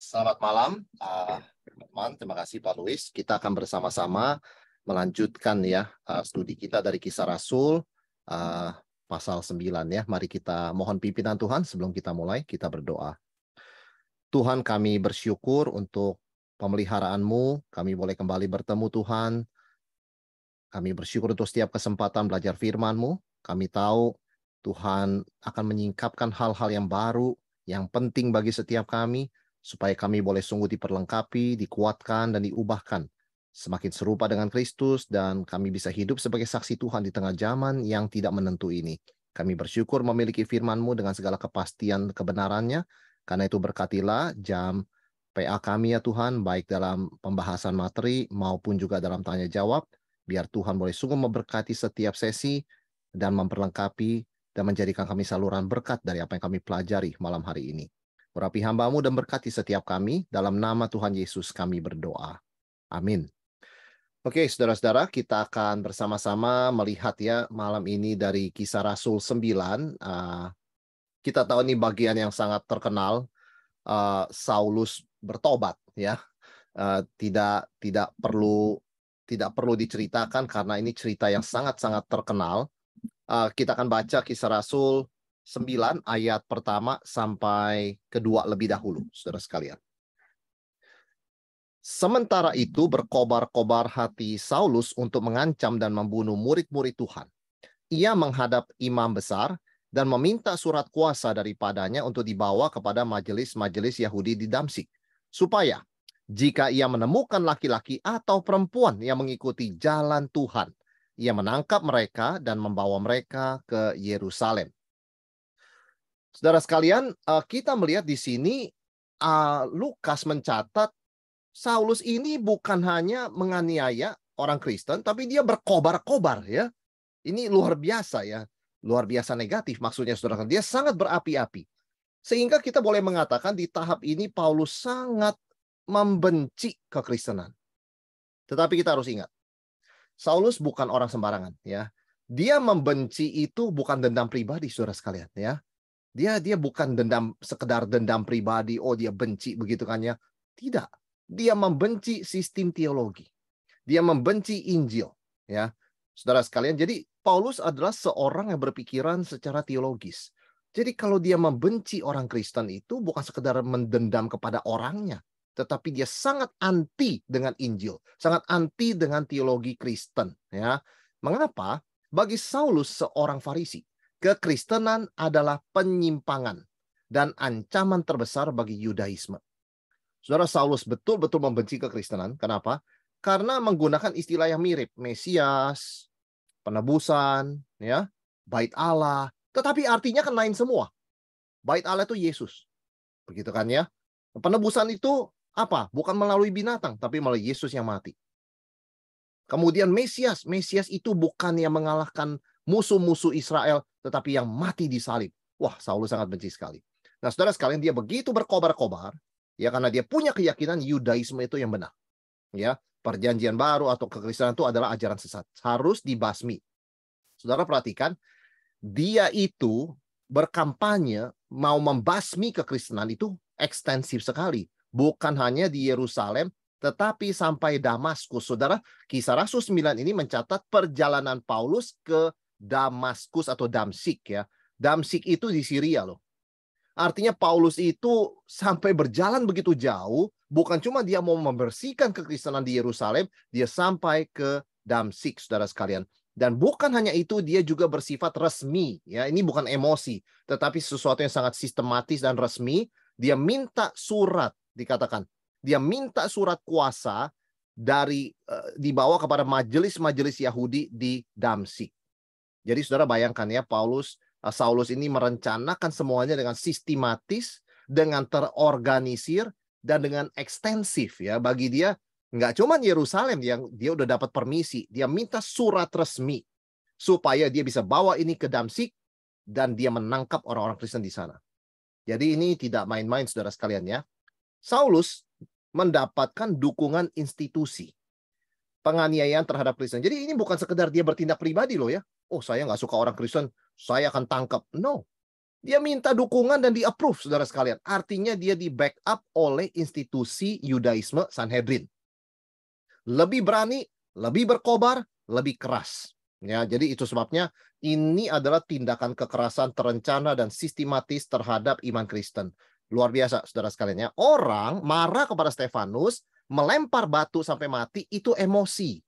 Selamat malam, teman-teman. Terima kasih Pak Luis. Kita akan bersama-sama melanjutkan ya studi kita dari Kisah Rasul uh, pasal 9 ya. Mari kita mohon pimpinan Tuhan sebelum kita mulai. Kita berdoa. Tuhan, kami bersyukur untuk pemeliharaan-Mu. Kami boleh kembali bertemu Tuhan. Kami bersyukur untuk setiap kesempatan belajar firman-Mu. Kami tahu Tuhan akan menyingkapkan hal-hal yang baru, yang penting bagi setiap kami, supaya kami boleh sungguh diperlengkapi, dikuatkan, dan diubahkan. Semakin serupa dengan Kristus, dan kami bisa hidup sebagai saksi Tuhan di tengah zaman yang tidak menentu ini. Kami bersyukur memiliki firman-Mu dengan segala kepastian kebenarannya, karena itu berkatilah jam PA kami ya Tuhan, baik dalam pembahasan materi maupun juga dalam tanya jawab. Biar Tuhan boleh sungguh memberkati setiap sesi dan memperlengkapi dan menjadikan kami saluran berkat dari apa yang kami pelajari malam hari ini. Urapi hamba-Mu dan berkati setiap kami. Dalam nama Tuhan Yesus kami berdoa. Amin. Oke, saudara-saudara, kita akan bersama-sama melihat ya malam ini dari Kisah Rasul 9. Kita tahu ini bagian yang sangat terkenal. Saulus bertobat ya. Tidak perlu diceritakan karena ini cerita yang sangat-sangat terkenal. Kita akan baca Kisah Rasul 9 ayat pertama sampai kedua lebih dahulu, saudara sekalian. Sementara itu berkobar-kobar hati Saulus untuk mengancam dan membunuh murid-murid Tuhan. Ia menghadap imam besar dan meminta surat kuasa daripadanya untuk dibawa kepada majelis-majelis Yahudi di Damsyik, supaya jika ia menemukan laki-laki atau perempuan yang mengikuti jalan Tuhan, ia menangkap mereka dan membawa mereka ke Yerusalem. Saudara sekalian, kita melihat di sini Lukas mencatat Saulus ini bukan hanya menganiaya orang Kristen, tapi dia berkobar-kobar ya. Ini luar biasa ya, luar biasa negatif maksudnya saudara. Dia sangat berapi-api. Sehingga kita boleh mengatakan di tahap ini Paulus sangat membenci kekristenan. Tetapi kita harus ingat, Saulus bukan orang sembarangan ya. Dia membenci itu bukan dendam pribadi saudara sekalian ya. Dia bukan sekedar dendam pribadi, oh dia benci begitu kan ya. Tidak. Dia membenci sistem teologi. Dia membenci Injil ya. Saudara sekalian, jadi Paulus adalah seorang yang berpikiran secara teologis. Jadi kalau dia membenci orang Kristen itu bukan sekedar mendendam kepada orangnya, tetapi dia sangat anti dengan Injil, sangat anti dengan teologi Kristen. Ya, mengapa? Bagi Saulus seorang Farisi, kekristenan adalah penyimpangan dan ancaman terbesar bagi Yudaisme. Saudara, Saulus betul-betul membenci kekristenan. Kenapa? Karena menggunakan istilah yang mirip, Mesias, penebusan, ya, bait Allah, tetapi artinya kan lain semua. Bait Allah itu Yesus, begitu kan ya? Penebusan itu apa? Bukan melalui binatang, tapi melalui Yesus yang mati. Kemudian Mesias itu bukan yang mengalahkan musuh-musuh Israel, tetapi yang mati di salib. Wah, Saulus sangat benci sekali. Nah, saudara sekalian, dia begitu berkobar-kobar, ya karena dia punya keyakinan Yudaisme itu yang benar. Ya, perjanjian baru atau kekristenan itu adalah ajaran sesat, harus dibasmi. Saudara perhatikan, dia itu berkampanye mau membasmi kekristenan itu ekstensif sekali. Bukan hanya di Yerusalem, tetapi sampai Damaskus. Saudara, Kisah Rasul 9 ini mencatat perjalanan Paulus ke Damaskus atau Damsyik ya. Damsyik itu di Syria loh. Artinya Paulus itu sampai berjalan begitu jauh, bukan cuma dia mau membersihkan kekristenan di Yerusalem, dia sampai ke Damsyik, saudara sekalian. Dan bukan hanya itu, dia juga bersifat resmi. Ya, ini bukan emosi, tetapi sesuatu yang sangat sistematis dan resmi. Dia minta surat, dikatakan. Dia minta surat kuasa dibawa kepada majelis-majelis Yahudi di Damsyik. Jadi saudara bayangkan ya, Saulus ini merencanakan semuanya dengan sistematis, dengan terorganisir, dan dengan ekstensif ya. Bagi dia nggak cuma Yerusalem yang dia udah dapat permisi, dia minta surat resmi supaya dia bisa bawa ini ke Damsyik dan dia menangkap orang-orang Kristen di sana. Jadi ini tidak main-main saudara sekalian ya. Saulus mendapatkan dukungan institusi penganiayaan terhadap Kristen. Jadi ini bukan sekedar dia bertindak pribadi loh ya. Oh, saya nggak suka orang Kristen, saya akan tangkap. No. Dia minta dukungan dan di-approve, saudara sekalian. Artinya dia di-backup oleh institusi Yudaisme Sanhedrin. Lebih berani, lebih berkobar, lebih keras. Ya, jadi itu sebabnya ini adalah tindakan kekerasan terencana dan sistematis terhadap iman Kristen. Luar biasa, saudara sekalian ya. Orang marah kepada Stefanus, melempar batu sampai mati, itu emosi.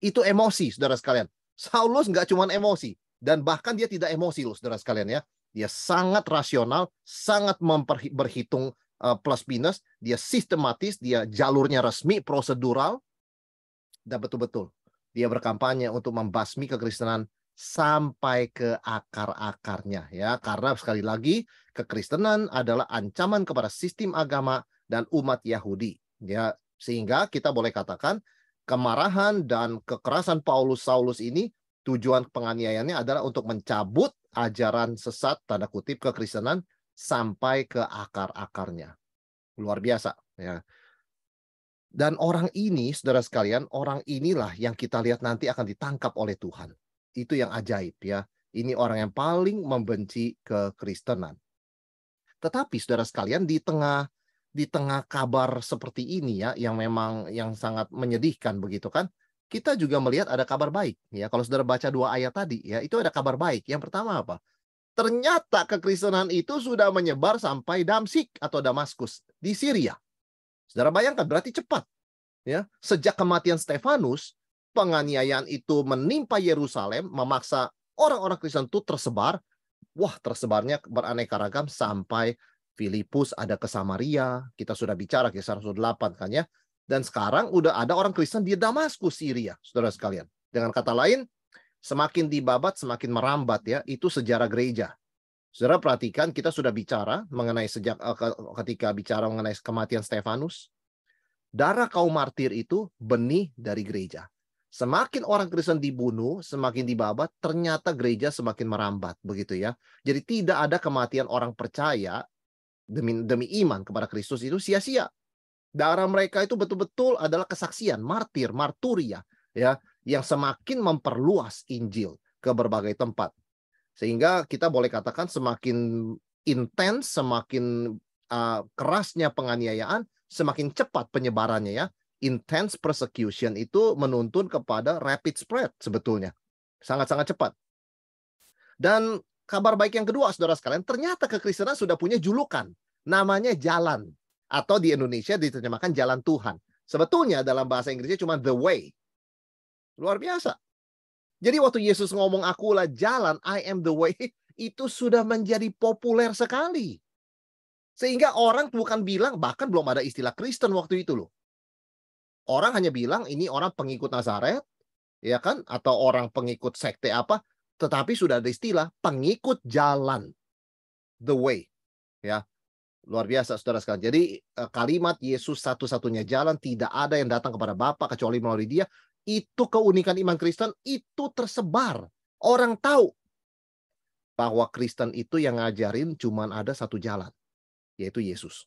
Itu emosi, saudara sekalian. Saulus nggak cuma emosi. Dan bahkan dia tidak emosi loh, saudara sekalian ya. Dia sangat rasional, sangat berhitung plus minus. Dia sistematis, dia jalurnya resmi, prosedural. Dan betul-betul dia berkampanye untuk membasmi kekristenan sampai ke akar-akarnya. Ya, karena sekali lagi, kekristenan adalah ancaman kepada sistem agama dan umat Yahudi. Ya, sehingga kita boleh katakan kemarahan dan kekerasan Paulus Saulus ini tujuan penganiayaannya adalah untuk mencabut ajaran sesat tanda kutip kekristenan sampai ke akar-akarnya. Luar biasa ya. Dan orang ini, saudara sekalian, orang inilah yang kita lihat nanti akan ditangkap oleh Tuhan. Itu yang ajaib ya. Ini orang yang paling membenci kekristenan. Tetapi saudara sekalian, di tengah kabar seperti ini ya, yang memang yang sangat menyedihkan begitu kan, kita juga melihat ada kabar baik ya. Kalau saudara baca 2 ayat tadi ya, itu ada kabar baik. Yang pertama apa? Ternyata kekristenan itu sudah menyebar sampai Damsyik atau Damaskus di Syria. Saudara bayangkan, berarti cepat. Ya, sejak kematian Stefanus, penganiayaan itu menimpa Yerusalem, memaksa orang-orang Kristen itu tersebar. Wah, tersebarnya beraneka ragam sampai Filipus, ada ke Samaria. Kita sudah bicara kisah Rasul 8 kan ya. Dan sekarang udah ada orang Kristen di Damaskus, Syria, saudara sekalian. Dengan kata lain, semakin dibabat, semakin merambat ya. Itu sejarah gereja. Saudara perhatikan, kita sudah bicara mengenai ketika bicara mengenai kematian Stefanus. Darah kaum martir itu benih dari gereja. Semakin orang Kristen dibunuh, semakin dibabat, ternyata gereja semakin merambat, begitu ya. Jadi tidak ada kematian orang percaya demi iman kepada Kristus itu sia-sia. Darah mereka itu betul-betul adalah kesaksian, marturia, ya, yang semakin memperluas Injil ke berbagai tempat. Sehingga kita boleh katakan semakin intens, semakin kerasnya penganiayaan, semakin cepat penyebarannya ya. Intense persecution itu menuntun kepada rapid spread sebetulnya. Sangat-sangat cepat. Dan kabar baik yang kedua, saudara sekalian, ternyata kekristenan sudah punya julukan. Namanya jalan. Atau di Indonesia diterjemahkan jalan Tuhan. Sebetulnya dalam bahasa Inggrisnya cuma the way. Luar biasa. Jadi waktu Yesus ngomong akulah jalan, I am the way, itu sudah menjadi populer sekali. Sehingga orang bukan bilang, bahkan belum ada istilah Kristen waktu itu loh. Orang hanya bilang ini orang pengikut Nazaret, ya kan? Atau orang pengikut sekte apa, tetapi sudah ada istilah pengikut jalan. The way. Ya. Luar biasa saudara sekalian. Jadi kalimat Yesus satu-satunya jalan, tidak ada yang datang kepada Bapa kecuali melalui Dia. Itu keunikan iman Kristen, itu tersebar. Orang tahu bahwa Kristen itu yang ngajarin cuma ada satu jalan, yaitu Yesus.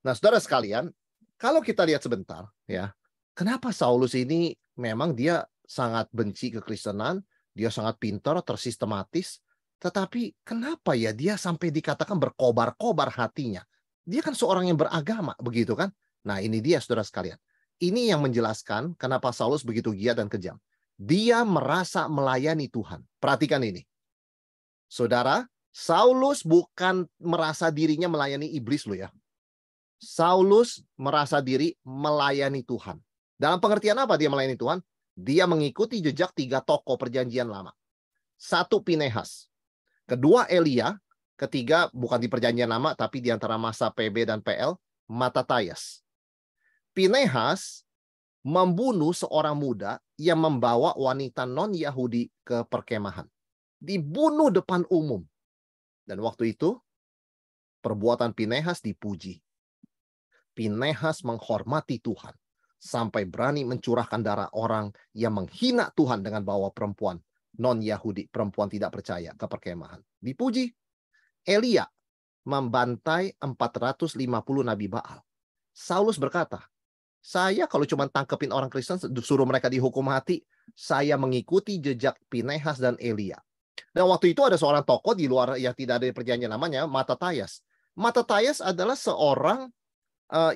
Nah, saudara sekalian, kalau kita lihat sebentar, ya, kenapa Saulus ini memang dia sangat benci kekristenan, dia sangat pintar, tersistematis, tetapi kenapa ya dia sampai dikatakan berkobar-kobar hatinya? Dia kan seorang yang beragama, begitu kan? Nah, ini dia saudara sekalian. Ini yang menjelaskan kenapa Saulus begitu giat dan kejam. Dia merasa melayani Tuhan. Perhatikan ini. Saudara, Saulus bukan merasa dirinya melayani iblis loh ya. Saulus merasa diri melayani Tuhan. Dalam pengertian apa dia melayani Tuhan? Dia mengikuti jejak 3 tokoh perjanjian lama. 1 Pinehas. Kedua Elia. Ketiga bukan di perjanjian lama tapi di antara masa PB dan PL, Matatayas. Pinehas membunuh seorang muda yang membawa wanita non-Yahudi ke perkemahan. Dibunuh depan umum. Dan waktu itu, perbuatan Pinehas dipuji. Pinehas menghormati Tuhan. Sampai berani mencurahkan darah orang yang menghina Tuhan dengan bawa perempuan non-Yahudi, perempuan tidak percaya ke perkemahan. Dipuji. Elia membantai 450 Nabi Baal. Saulus berkata, saya kalau cuma tangkepin orang Kristen, suruh mereka dihukum mati, saya mengikuti jejak Pinehas dan Elia. Dan waktu itu ada seorang tokoh di luar yang tidak ada di perjanjian namanya Matathias. Matathias adalah seorang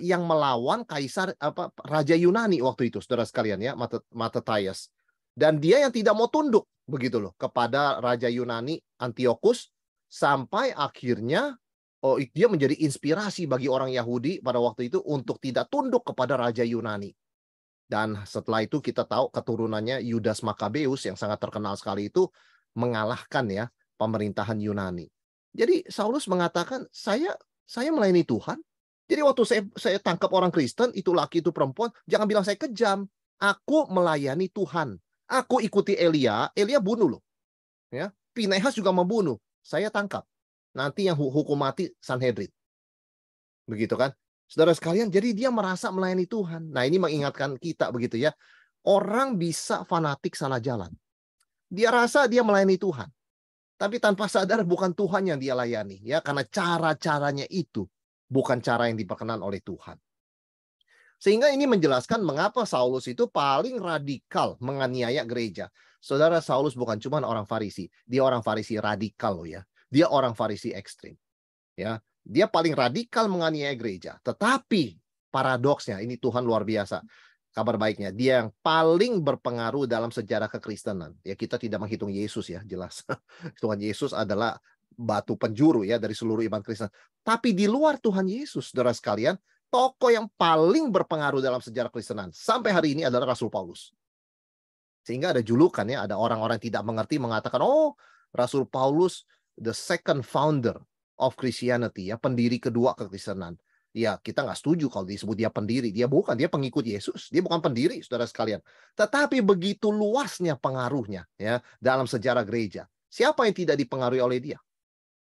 yang melawan kaisar raja Yunani waktu itu, saudara sekalian ya, Matathias. Dan dia yang tidak mau tunduk begitu loh kepada raja Yunani Antiochus, sampai akhirnya dia menjadi inspirasi bagi orang Yahudi pada waktu itu untuk tidak tunduk kepada raja Yunani. Dan setelah itu kita tahu keturunannya Yudas Makabeus yang sangat terkenal sekali itu mengalahkan ya pemerintahan Yunani. Jadi Saulus mengatakan, saya melayani Tuhan. Jadi waktu saya tangkap orang Kristen, itu laki itu perempuan, jangan bilang saya kejam. Aku melayani Tuhan. Aku ikuti Elia bunuh loh. Ya, Pinehas juga membunuh. Saya tangkap. Nanti yang hukum mati Sanhedrin. Begitu kan? Saudara sekalian, jadi dia merasa melayani Tuhan. Nah, ini mengingatkan kita begitu ya. Orang bisa fanatik salah jalan. Dia rasa dia melayani Tuhan. Tapi tanpa sadar bukan Tuhan yang dia layani. Ya, karena cara-caranya itu bukan cara yang diperkenan oleh Tuhan. Sehingga ini menjelaskan mengapa Saulus itu paling radikal menganiaya gereja. Saudara, Saulus bukan cuma orang Farisi. Dia orang Farisi radikal loh ya. Dia orang Farisi ekstrim. Ya, dia paling radikal menganiaya gereja. Tetapi paradoksnya, ini Tuhan luar biasa. Kabar baiknya, dia yang paling berpengaruh dalam sejarah kekristenan. Ya, kita tidak menghitung Yesus ya, jelas. Tuhan Yesus adalah batu penjuru ya dari seluruh iman Kristen. Tapi di luar Tuhan Yesus, saudara sekalian, tokoh yang paling berpengaruh dalam sejarah Kristenan sampai hari ini adalah Rasul Paulus. Sehingga ada julukan ya, ada orang-orang tidak mengerti mengatakan, oh, Rasul Paulus the second founder of Christianity, ya, pendiri kedua kekristenan. Ya, kita nggak setuju kalau disebut dia pendiri. Dia bukan, dia pengikut Yesus. Dia bukan pendiri, saudara sekalian. Tetapi begitu luasnya pengaruhnya ya dalam sejarah gereja. Siapa yang tidak dipengaruhi oleh dia?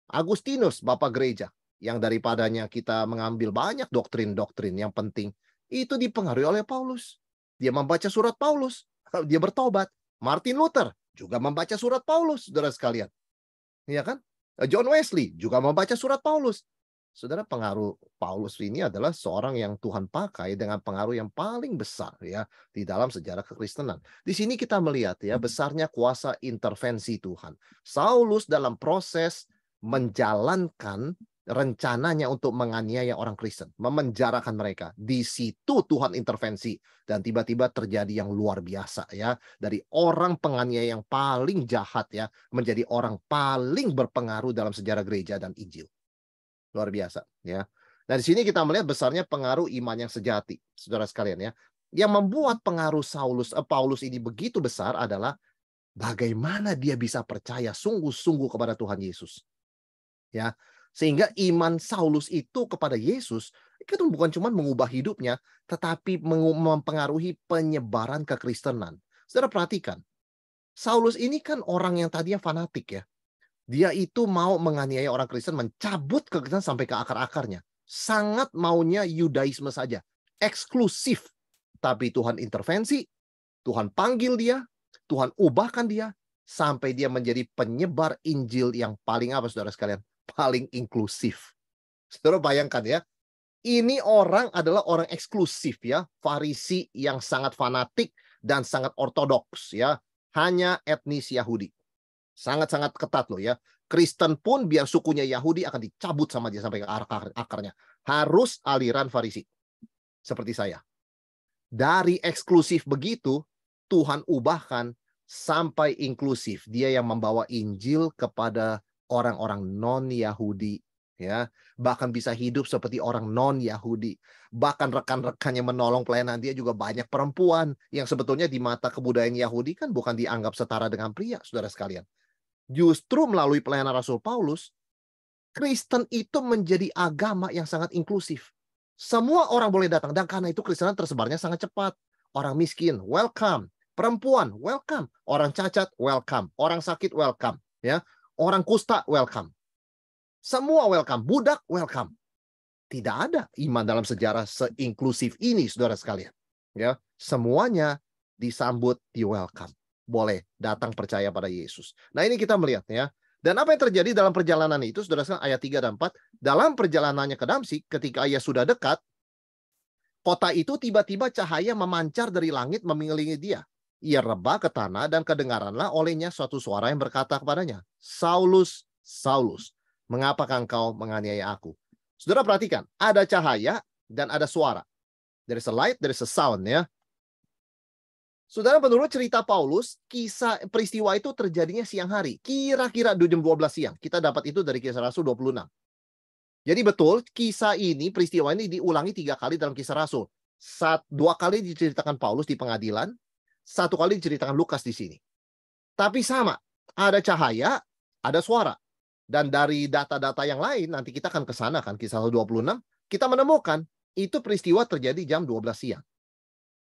Agustinus, Bapak Gereja, yang daripadanya kita mengambil banyak doktrin-doktrin yang penting, itu dipengaruhi oleh Paulus. Dia membaca surat Paulus, dia bertobat. Martin Luther juga membaca surat Paulus, saudara sekalian. Ya kan? John Wesley juga membaca surat Paulus. Saudara, pengaruh Paulus ini adalah seorang yang Tuhan pakai dengan pengaruh yang paling besar ya di dalam sejarah kekristenan. Di sini kita melihat ya besarnya kuasa intervensi Tuhan. Saulus dalam proses menjalankan rencananya untuk menganiaya orang Kristen, memenjarakan mereka. Di situ Tuhan intervensi dan tiba-tiba terjadi yang luar biasa ya. Dari orang penganiaya yang paling jahat ya menjadi orang paling berpengaruh dalam sejarah gereja dan Injil. Luar biasa ya. Nah, di sini kita melihat besarnya pengaruh iman yang sejati, saudara sekalian ya. Yang membuat pengaruh Paulus ini begitu besar adalah bagaimana dia bisa percaya sungguh-sungguh kepada Tuhan Yesus. Ya, sehingga iman Saulus itu kepada Yesus itu bukan cuma mengubah hidupnya, tetapi mempengaruhi penyebaran kekristenan. Saudara perhatikan, Saulus ini kan orang yang tadinya fanatik ya. Dia itu mau menganiaya orang Kristen, mencabut kekristenan sampai ke akar-akarnya. Sangat maunya Yudaisme saja, eksklusif. Tapi Tuhan intervensi, Tuhan panggil dia, Tuhan ubahkan dia, sampai dia menjadi penyebar Injil yang paling apa, saudara sekalian? Paling inklusif. Saudara bayangkan ya, ini orang adalah orang eksklusif ya, Farisi yang sangat fanatik dan sangat ortodoks ya, hanya etnis Yahudi. Sangat-sangat ketat loh ya. Kristen pun biar sukunya Yahudi akan dicabut sama dia sampai ke akarnya. Harus aliran Farisi. Seperti saya. Dari eksklusif begitu, Tuhan ubahkan sampai inklusif. Dia yang membawa Injil kepada orang-orang non-Yahudi, ya, bahkan bisa hidup seperti orang non-Yahudi. Bahkan rekan-rekannya menolong pelayanan dia juga banyak perempuan yang sebetulnya di mata kebudayaan Yahudi kan bukan dianggap setara dengan pria, saudara sekalian. Justru melalui pelayanan Rasul Paulus, Kristen itu menjadi agama yang sangat inklusif. Semua orang boleh datang dan karena itu Kristenan tersebarnya sangat cepat. Orang miskin, welcome. Perempuan, welcome. Orang cacat, welcome. Orang sakit, welcome. Ya. Orang kusta, welcome. Semua welcome. Budak, welcome. Tidak ada iman dalam sejarah seinklusif ini, saudara sekalian. Ya, semuanya disambut, di welcome. Boleh datang percaya pada Yesus. Nah, ini kita melihat ya. Dan apa yang terjadi dalam perjalanan itu, saudara sekalian, ayat 3 dan 4. Dalam perjalanannya ke Damsyik, ketika ia sudah dekat, kota itu tiba-tiba cahaya memancar dari langit mengelilingi dia. Ia rebah ke tanah dan kedengaranlah olehnya suatu suara yang berkata kepadanya, Saulus, Saulus, mengapakah engkau menganiaya aku? Saudara perhatikan, ada cahaya dan ada suara. There is a light, there is a sound, ya. Saudara, menurut cerita Paulus, kisah peristiwa itu terjadinya siang hari. Kira-kira jam 12 siang. Kita dapat itu dari Kisah Rasul 26. Jadi betul, kisah ini, peristiwa ini diulangi 3 kali dalam Kisah Rasul. 2 kali diceritakan Paulus di pengadilan, 1 kali diceritakan Lukas di sini. Tapi sama, ada cahaya, ada suara. Dan dari data-data yang lain, nanti kita akan ke sana kan, Kisah 26, kita menemukan itu peristiwa terjadi jam 12 siang.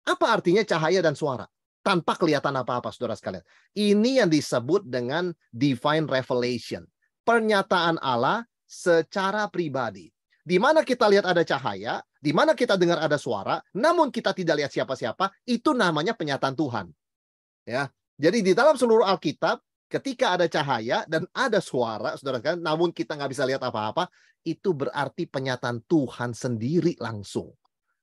Apa artinya cahaya dan suara? Tanpa kelihatan apa-apa, saudara sekalian. Ini yang disebut dengan divine revelation. Pernyataan Allah secara pribadi. Di mana kita lihat ada cahaya, di mana kita dengar ada suara, namun kita tidak lihat siapa-siapa, itu namanya penyataan Tuhan. Ya. Jadi di dalam seluruh Alkitab, ketika ada cahaya dan ada suara, saudara sekalian, namun kita nggak bisa lihat apa-apa, itu berarti penyataan Tuhan sendiri langsung.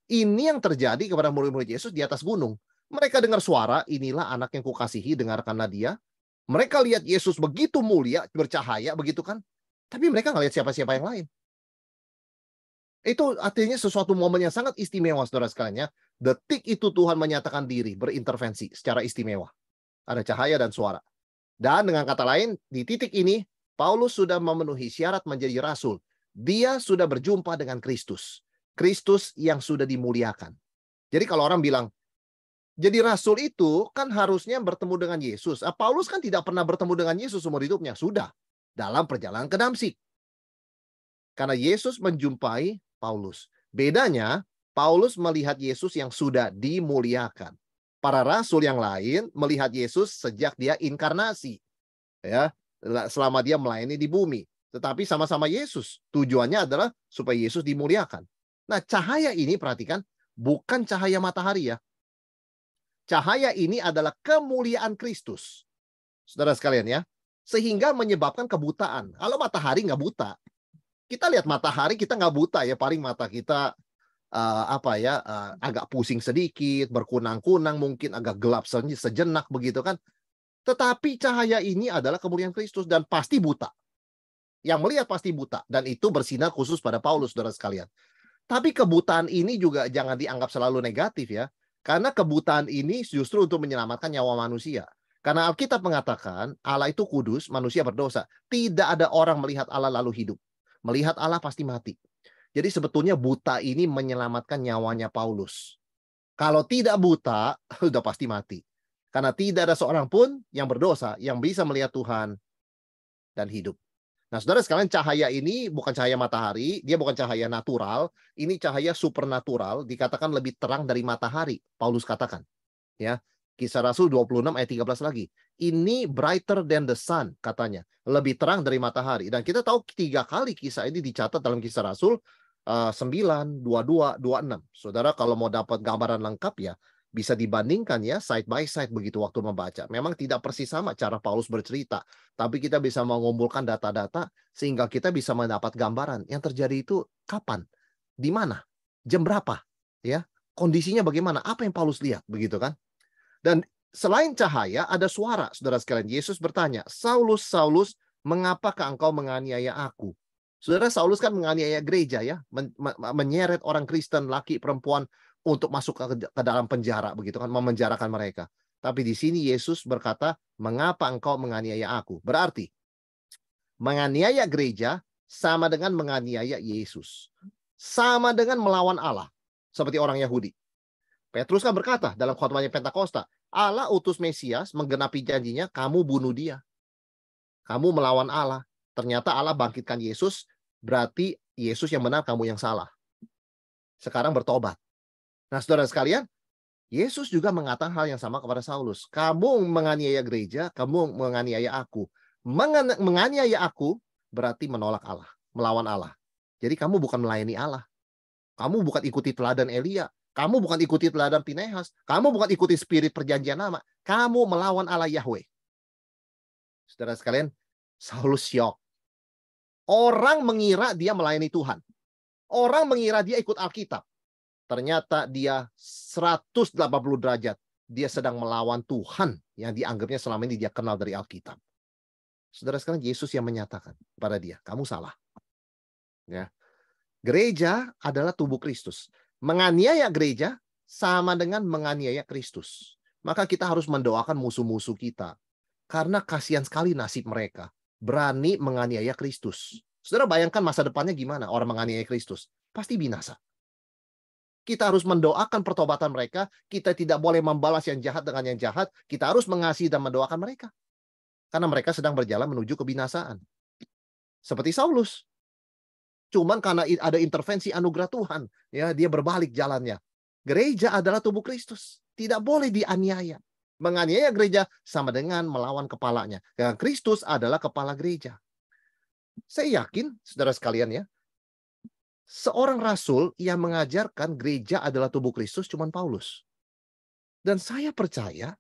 Ini yang terjadi kepada murid-murid Yesus di atas gunung. Mereka dengar suara, inilah anak yang kukasihi, dengarkanlah dia. Mereka lihat Yesus begitu mulia, bercahaya, begitu kan? Tapi mereka nggak lihat siapa-siapa yang lain. Itu artinya sesuatu momen yang sangat istimewa, saudara sekalian, ya. Detik itu Tuhan menyatakan diri, berintervensi secara istimewa. Ada cahaya dan suara. Dan dengan kata lain, di titik ini, Paulus sudah memenuhi syarat menjadi rasul. Dia sudah berjumpa dengan Kristus. Kristus yang sudah dimuliakan. Jadi kalau orang bilang, jadi rasul itu kan harusnya bertemu dengan Yesus. Paulus kan tidak pernah bertemu dengan Yesus seumur hidupnya. Sudah. Dalam perjalanan ke Damsyik. Karena Yesus menjumpai Paulus. Bedanya, Paulus melihat Yesus yang sudah dimuliakan. Para rasul yang lain melihat Yesus sejak dia inkarnasi. Ya, selama dia melayani di bumi. Tetapi sama-sama Yesus. Tujuannya adalah supaya Yesus dimuliakan. Nah, cahaya ini, perhatikan, bukan cahaya matahari ya. Cahaya ini adalah kemuliaan Kristus. Saudara sekalian ya. Sehingga menyebabkan kebutaan. Kalau matahari nggak buta. Kita lihat matahari, kita nggak buta ya. Paling mata kita agak pusing sedikit, berkunang-kunang, mungkin agak gelap sejenak begitu kan. Tetapi cahaya ini adalah kemuliaan Kristus dan pasti buta. Yang melihat pasti buta. Dan itu bersinar khusus pada Paulus, saudara sekalian. Tapi kebutaan ini juga jangan dianggap selalu negatif ya. Karena kebutaan ini justru untuk menyelamatkan nyawa manusia. Karena Alkitab mengatakan Allah itu kudus, manusia berdosa. Tidak ada orang melihat Allah lalu hidup. Melihat Allah pasti mati. Jadi sebetulnya buta ini menyelamatkan nyawanya Paulus. Kalau tidak buta, sudah pasti mati. Karena tidak ada seorang pun yang berdosa yang bisa melihat Tuhan dan hidup. Nah, saudara sekalian, cahaya ini bukan cahaya matahari, dia bukan cahaya natural, ini cahaya supernatural, dikatakan lebih terang dari matahari, Paulus katakan. Ya, Kisah Rasul 26 ayat 13 lagi. Ini brighter than the sun, katanya. Lebih terang dari matahari. Dan kita tahu 3 kali kisah ini dicatat dalam Kisah Rasul 9, 22, 26. Saudara kalau mau dapat gambaran lengkap ya, bisa dibandingkan ya side by side begitu waktu membaca. Memang tidak persis sama cara Paulus bercerita, tapi kita bisa mengumpulkan data-data sehingga kita bisa mendapat gambaran yang terjadi itu kapan, di mana, jam berapa, ya, kondisinya bagaimana, apa yang Paulus lihat, begitu kan? Dan selain cahaya ada suara, saudara sekalian. Yesus bertanya, Saulus, Saulus, mengapakah engkau menganiaya aku? Saudara, Saulus kan menganiaya gereja ya, menyeret orang Kristen, laki, perempuan, untuk masuk ke dalam penjara begitu kan, memenjarakan mereka. Tapi di sini Yesus berkata, mengapa engkau menganiaya aku? Berarti menganiaya gereja sama dengan menganiaya Yesus. Sama dengan melawan Allah, seperti orang Yahudi. Petrus kan berkata dalam khotbahnya Pentakosta, Allah utus Mesias menggenapi janjinya, kamu bunuh dia. Kamu melawan Allah. Ternyata Allah bangkitkan Yesus, berarti Yesus yang benar, kamu yang salah. Sekarang bertobat. Nah, saudara sekalian, Yesus juga mengatakan hal yang sama kepada Saulus. Kamu menganiaya gereja, kamu menganiaya aku. Menganiaya aku berarti menolak Allah, melawan Allah. Jadi kamu bukan melayani Allah. Kamu bukan ikuti teladan Elia. Kamu bukan ikuti teladan Pinehas. Kamu bukan ikuti spirit perjanjian lama. Kamu melawan Allah Yahweh. Saudara sekalian, Saulus syok. Orang mengira dia melayani Tuhan. Orang mengira dia ikut Alkitab. Ternyata dia 180 derajat dia sedang melawan Tuhan yang dianggapnya selama ini dia kenal dari Alkitab. Saudara sekalian, Yesus yang menyatakan pada dia, kamu salah. Ya. Gereja adalah tubuh Kristus. Menganiaya gereja sama dengan menganiaya Kristus. Maka kita harus mendoakan musuh-musuh kita. Karena kasihan sekali nasib mereka. Berani menganiaya Kristus. Saudara bayangkan masa depannya gimana orang menganiaya Kristus? Pasti binasa. Kita harus mendoakan pertobatan mereka. Kita tidak boleh membalas yang jahat dengan yang jahat. Kita harus mengasihi dan mendoakan mereka. Karena mereka sedang berjalan menuju kebinasaan. Seperti Saulus. Cuman karena ada intervensi anugerah Tuhan, ya dia berbalik jalannya. Gereja adalah tubuh Kristus. Tidak boleh dianiaya. Menganiaya gereja sama dengan melawan kepalanya. Karena Kristus adalah kepala gereja. Saya yakin, saudara sekalian ya, seorang rasul yang mengajarkan gereja adalah tubuh Kristus cuman Paulus. Dan saya percaya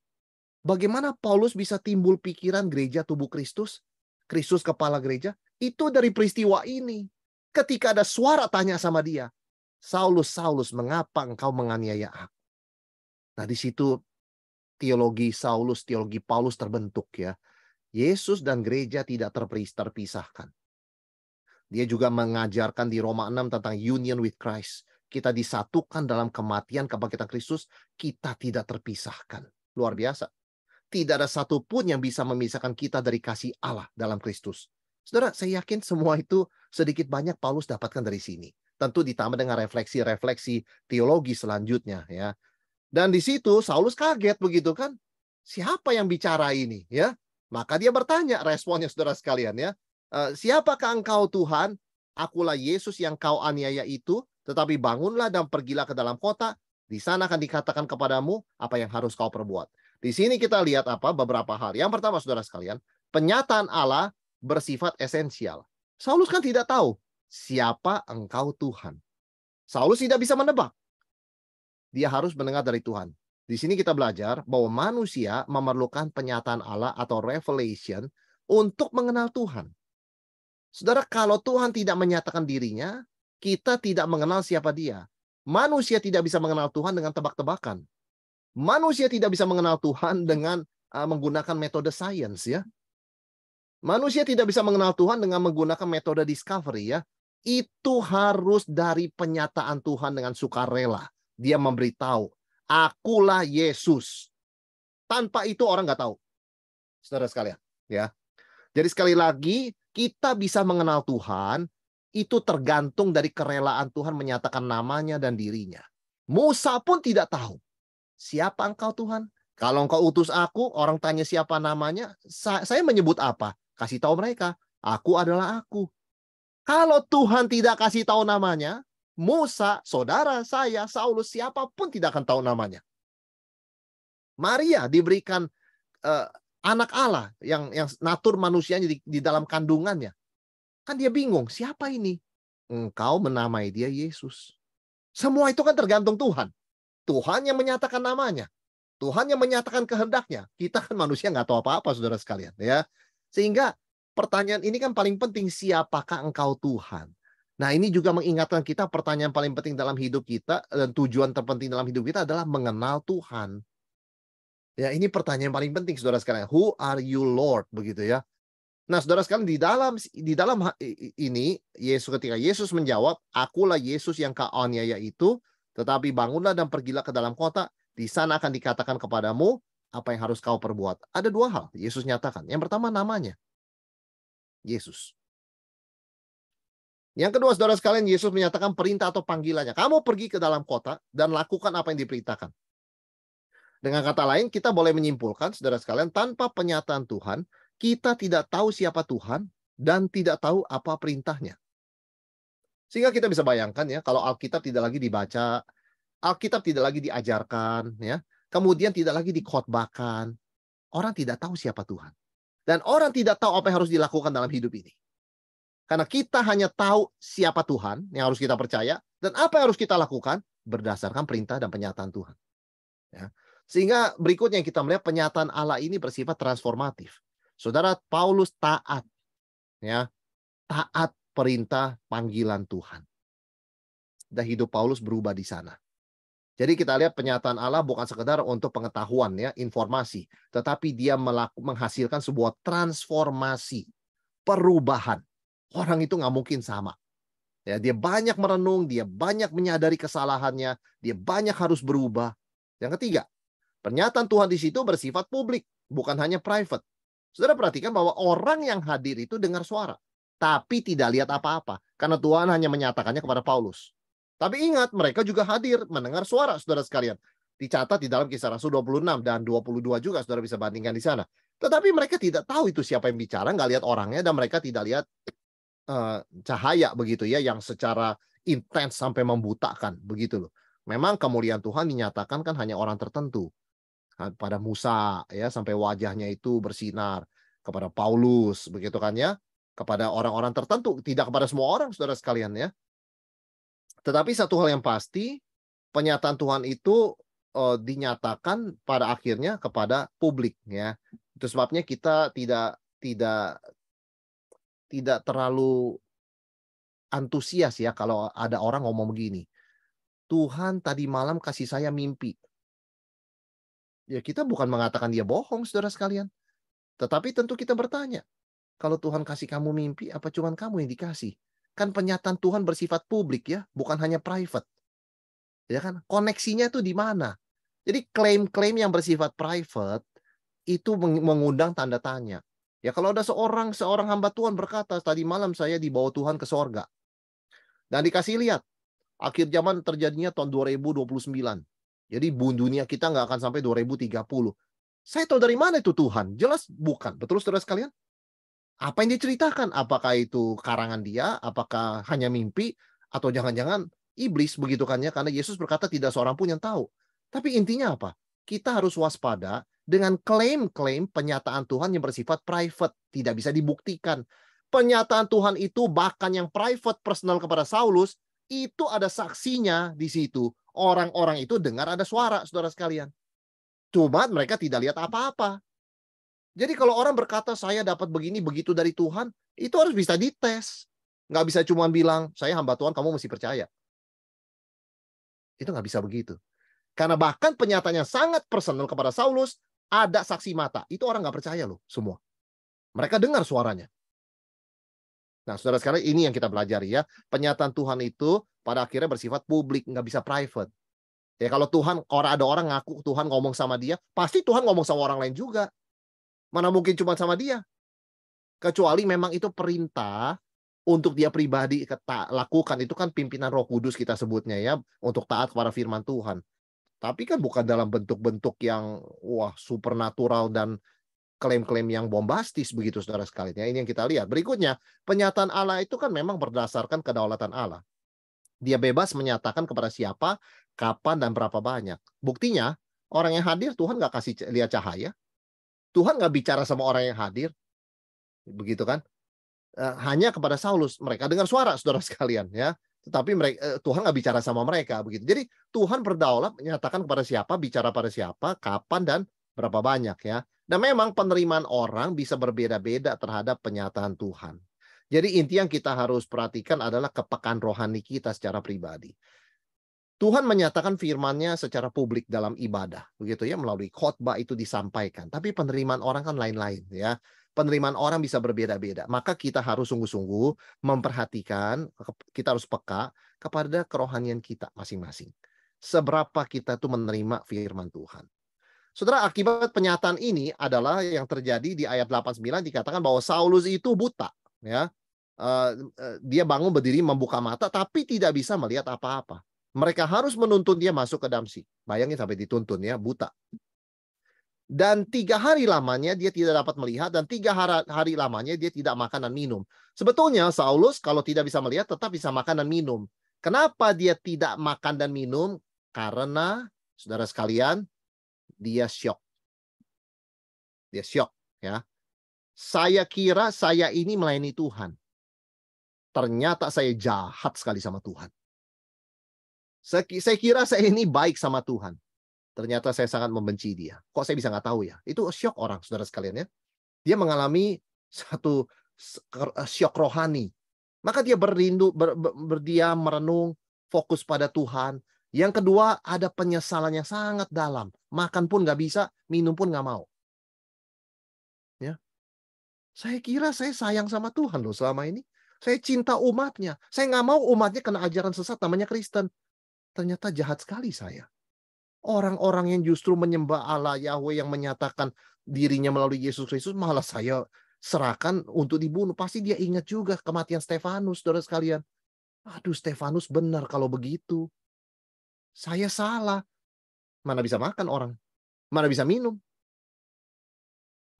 bagaimana Paulus bisa timbul pikiran gereja tubuh Kristus, Kristus kepala gereja, itu dari peristiwa ini. Ketika ada suara tanya sama dia, Saulus, Saulus, mengapa engkau menganiaya aku? Nah di situ teologi Saulus, teologi Paulus terbentuk ya. Yesus dan gereja tidak terpisahkan. Dia juga mengajarkan di Roma 6 tentang union with Christ. Kita disatukan dalam kematian kebangkitan Kristus, kita tidak terpisahkan. Luar biasa. Tidak ada satupun yang bisa memisahkan kita dari kasih Allah dalam Kristus. Saudara, saya yakin semua itu sedikit banyak Paulus dapatkan dari sini. Tentu ditambah dengan refleksi-refleksi teologi selanjutnya ya. Dan di situ Saulus kaget begitu kan. Siapa yang bicara ini ya? Maka dia bertanya, responnya saudara sekalian ya. Siapakah engkau Tuhan? Akulah Yesus yang kau aniaya itu, tetapi bangunlah dan pergilah ke dalam kota. Di sana akan dikatakan kepadamu apa yang harus kau perbuat. Di sini kita lihat beberapa hal. Yang pertama saudara sekalian, penyataan Allah bersifat esensial. Saulus kan tidak tahu siapa engkau Tuhan. Saulus tidak bisa menebak. Dia harus mendengar dari Tuhan. Di sini kita belajar bahwa manusia memerlukan penyataan Allah atau revelation untuk mengenal Tuhan. Saudara, kalau Tuhan tidak menyatakan dirinya, kita tidak mengenal siapa dia. Manusia tidak bisa mengenal Tuhan dengan tebak-tebakan. Manusia tidak bisa mengenal Tuhan dengan menggunakan metode sains ya. Manusia tidak bisa mengenal Tuhan dengan menggunakan metode discovery ya. Itu harus dari penyataan Tuhan dengan sukarela. Dia memberitahu, akulah Yesus. Tanpa itu orang nggak tahu. Saudara sekalian, ya. Jadi sekali lagi, kita bisa mengenal Tuhan, itu tergantung dari kerelaan Tuhan menyatakan namanya dan dirinya. Musa pun tidak tahu. Siapa engkau Tuhan? Kalau engkau utus aku, orang tanya siapa namanya, saya menyebut apa? Kasih tahu mereka, aku adalah aku. Kalau Tuhan tidak kasih tahu namanya, Musa, saudara saya, Saulus, siapapun tidak akan tahu namanya. Maria diberikan anak Allah yang natur manusianya di dalam kandungannya. Kan dia bingung, siapa ini? Engkau menamai dia Yesus. Semua itu kan tergantung Tuhan. Tuhan yang menyatakan namanya. Tuhan yang menyatakan kehendaknya. Kita kan manusia nggak tahu apa-apa, saudara sekalian. Ya, sehingga pertanyaan ini kan paling penting, siapakah engkau Tuhan? Nah ini juga mengingatkan kita pertanyaan paling penting dalam hidup kita dan tujuan terpenting dalam hidup kita adalah mengenal Tuhan. Ya, ini pertanyaan paling penting saudara sekalian. Who are you Lord? Begitu ya. Nah, saudara sekalian di dalam ini ketika Yesus menjawab, akulah Yesus yang kau aniaya itu, tetapi bangunlah dan pergilah ke dalam kota, di sana akan dikatakan kepadamu apa yang harus kau perbuat. Ada dua hal Yesus nyatakan. Yang pertama namanya. Yesus. Yang kedua, saudara sekalian, Yesus menyatakan perintah atau panggilannya. Kamu pergi ke dalam kota dan lakukan apa yang diperintahkan. Dengan kata lain, kita boleh menyimpulkan, saudara sekalian, tanpa penyataan Tuhan, kita tidak tahu siapa Tuhan dan tidak tahu apa perintahnya. Sehingga kita bisa bayangkan ya, kalau Alkitab tidak lagi dibaca, Alkitab tidak lagi diajarkan, ya, kemudian tidak lagi dikhotbahkan, orang tidak tahu siapa Tuhan. Dan orang tidak tahu apa yang harus dilakukan dalam hidup ini. Karena kita hanya tahu siapa Tuhan yang harus kita percaya, dan apa yang harus kita lakukan berdasarkan perintah dan penyataan Tuhan. Ya. Sehingga berikutnya yang kita melihat penyataan Allah ini bersifat transformatif. Saudara, Paulus taat, ya, taat perintah panggilan Tuhan. Dan hidup Paulus berubah di sana. Jadi kita lihat penyataan Allah bukan sekedar untuk pengetahuan ya, informasi, tetapi dia menghasilkan sebuah transformasi, perubahan. Orang itu nggak mungkin sama. Ya, dia banyak merenung, dia banyak menyadari kesalahannya, dia banyak harus berubah. Yang ketiga, pernyataan Tuhan di situ bersifat publik, bukan hanya private. Saudara perhatikan bahwa orang yang hadir itu dengar suara, tapi tidak lihat apa-apa, karena Tuhan hanya menyatakannya kepada Paulus. Tapi ingat, mereka juga hadir mendengar suara, saudara sekalian. Dicatat di dalam Kisah Rasul 26 dan 22 juga, saudara bisa bandingkan di sana. Tetapi mereka tidak tahu itu siapa yang bicara, nggak lihat orangnya, dan mereka tidak lihat cahaya begitu ya, yang secara intens sampai membutakan begitu loh. Memang kemuliaan Tuhan dinyatakan kan hanya orang tertentu. Pada Musa ya, sampai wajahnya itu bersinar, kepada Paulus begitu kan ya, kepada orang-orang tertentu, tidak kepada semua orang saudara sekalian ya. Tetapi satu hal yang pasti, penyataan Tuhan itu dinyatakan pada akhirnya kepada publik ya. Itu sebabnya kita tidak terlalu antusias ya kalau ada orang ngomong begini, "Tuhan tadi malam kasih saya mimpi." Ya kita bukan mengatakan dia bohong saudara sekalian, tetapi tentu kita bertanya, kalau Tuhan kasih kamu mimpi, apa cuman kamu yang dikasih? Kan penyataan Tuhan bersifat publik ya, bukan hanya private. Ya kan? Koneksinya tuh di mana? Jadi klaim-klaim yang bersifat private itu mengundang tanda tanya. Ya kalau ada seorang hamba Tuhan berkata, tadi malam saya dibawa Tuhan ke sorga. Dan dikasih lihat, akhir zaman terjadinya tahun 2029. Jadi dunia kita nggak akan sampai 2030. Saya tahu dari mana itu Tuhan? Jelas bukan. Betul saudara sekalian? Apa yang diceritakan? Apakah itu karangan dia? Apakah hanya mimpi? Atau jangan-jangan iblis begitu kan ya? Karena Yesus berkata tidak seorang pun yang tahu. Tapi intinya apa? Kita harus waspada dengan klaim-klaim penyataan Tuhan yang bersifat private. Tidak bisa dibuktikan. Penyataan Tuhan itu bahkan yang private personal kepada Saulus, itu ada saksinya di situ. Orang-orang itu dengar ada suara, saudara sekalian. Cuma mereka tidak lihat apa-apa. Jadi kalau orang berkata saya dapat begini begitu dari Tuhan, itu harus bisa dites. Nggak bisa cuma bilang, saya hamba Tuhan, kamu mesti percaya. Itu nggak bisa begitu. Karena bahkan penyataannya sangat personal kepada Saulus, ada saksi mata. Itu orang nggak percaya loh semua. Mereka dengar suaranya. Nah, saudara sekalian, ini yang kita pelajari ya. Penyataan Tuhan itu pada akhirnya bersifat publik, nggak bisa private. Ya kalau Tuhan, ada orang ngaku Tuhan ngomong sama dia, pasti Tuhan ngomong sama orang lain juga. Mana mungkin cuma sama dia. Kecuali memang itu perintah untuk dia pribadi lakukan. Itu kan pimpinan Roh Kudus kita sebutnya ya, untuk taat kepada firman Tuhan. Tapi kan bukan dalam bentuk-bentuk yang supernatural dan klaim-klaim yang bombastis begitu saudara sekalian. Ya, ini yang kita lihat. Berikutnya, penyataan Allah itu kan memang berdasarkan kedaulatan Allah. Dia bebas menyatakan kepada siapa, kapan, dan berapa banyak. Buktinya, orang yang hadir Tuhan nggak kasih lihat cahaya. Tuhan nggak bicara sama orang yang hadir. Begitu kan? Hanya kepada Saulus. Mereka dengar suara, saudara sekalian. Ya. Tetapi Tuhan nggak bicara sama mereka. Begitu. Jadi Tuhan berdaulat menyatakan kepada siapa, bicara pada siapa, kapan, dan berapa banyak. Ya. Dan memang penerimaan orang bisa berbeda-beda terhadap penyataan Tuhan. Jadi inti yang kita harus perhatikan adalah kepekaan rohani kita secara pribadi. Tuhan menyatakan firman-Nya secara publik dalam ibadah, begitu ya, melalui khotbah itu disampaikan. Tapi penerimaan orang kan lain-lain ya. Penerimaan orang bisa berbeda-beda. Maka kita harus sungguh-sungguh memperhatikan, kita harus peka kepada kerohanian kita masing-masing. Seberapa kita tuh menerima firman Tuhan. Saudara, akibat penyataan ini adalah yang terjadi di ayat 89 dikatakan bahwa Saulus itu buta, ya. Dia bangun berdiri membuka mata tapi tidak bisa melihat apa-apa. Mereka harus menuntun dia masuk ke Damsyik. Bayangin sampai dituntun ya, buta. Dan 3 hari lamanya dia tidak dapat melihat, dan 3 hari lamanya dia tidak makan dan minum. Sebetulnya Saulus kalau tidak bisa melihat tetap bisa makan dan minum. Kenapa dia tidak makan dan minum? Karena, saudara sekalian, dia syok. Dia syok. Ya. Saya kira saya ini melayani Tuhan. Ternyata saya jahat sekali sama Tuhan. Saya kira saya ini baik sama Tuhan. Ternyata saya sangat membenci dia. Kok saya bisa nggak tahu ya? Itu syok orang, saudara sekalian ya. Dia mengalami satu syok rohani. Maka dia berdiam, merenung, fokus pada Tuhan. Yang kedua, ada penyesalan yang sangat dalam. Makan pun nggak bisa, minum pun nggak mau. Ya. Saya kira saya sayang sama Tuhan loh selama ini. Saya cinta umatnya. Saya nggak mau umatnya kena ajaran sesat namanya Kristen. Ternyata jahat sekali saya. Orang-orang yang justru menyembah Allah Yahweh yang menyatakan dirinya melalui Yesus Kristus malah saya serahkan untuk dibunuh. Pasti dia ingat juga kematian Stefanus, saudara sekalian. Aduh, Stefanus benar kalau begitu. Saya salah. Mana bisa makan orang? Mana bisa minum?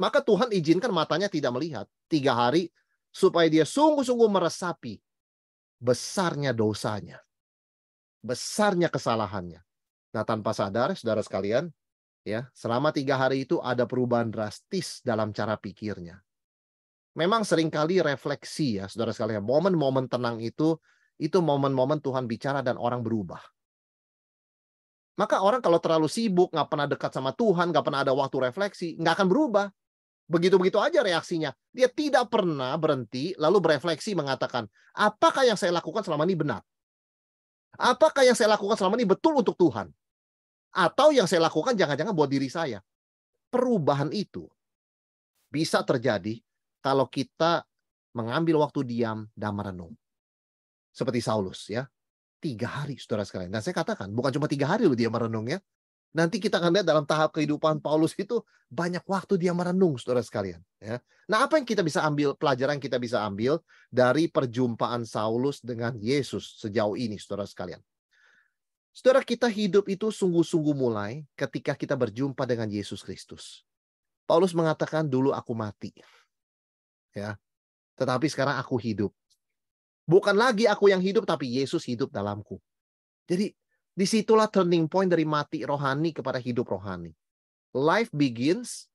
Maka Tuhan izinkan matanya tidak melihat 3 hari supaya dia sungguh-sungguh meresapi besarnya dosanya, besarnya kesalahannya. Nah, tanpa sadar, saudara sekalian, ya, selama 3 hari itu ada perubahan drastis dalam cara pikirnya. Memang seringkali refleksi ya, saudara sekalian, momen-momen tenang itu momen-momen Tuhan bicara dan orang berubah. Maka orang kalau terlalu sibuk, nggak pernah dekat sama Tuhan, nggak pernah ada waktu refleksi, nggak akan berubah. Begitu-begitu aja reaksinya. Dia tidak pernah berhenti lalu berefleksi mengatakan, apakah yang saya lakukan selama ini benar? Apakah yang saya lakukan selama ini betul untuk Tuhan? Atau yang saya lakukan jangan-jangan buat diri saya? Perubahan itu bisa terjadi kalau kita mengambil waktu diam dan merenung. Seperti Saulus ya. 3 hari, saudara sekalian. Dan saya katakan, bukan cuma 3 hari loh dia merenung ya. Nanti kita akan lihat dalam tahap kehidupan Paulus itu banyak waktu dia merenung, saudara sekalian. Ya. Nah, apa yang kita bisa ambil, pelajaran kita bisa ambil dari perjumpaan Saulus dengan Yesus sejauh ini, saudara sekalian. Saudara, kita hidup itu sungguh-sungguh mulai ketika kita berjumpa dengan Yesus Kristus. Paulus mengatakan, dulu aku mati. Ya, tetapi sekarang aku hidup. Bukan lagi aku yang hidup, tapi Yesus hidup dalamku. Jadi, disitulah turning point dari mati rohani kepada hidup rohani. Life begins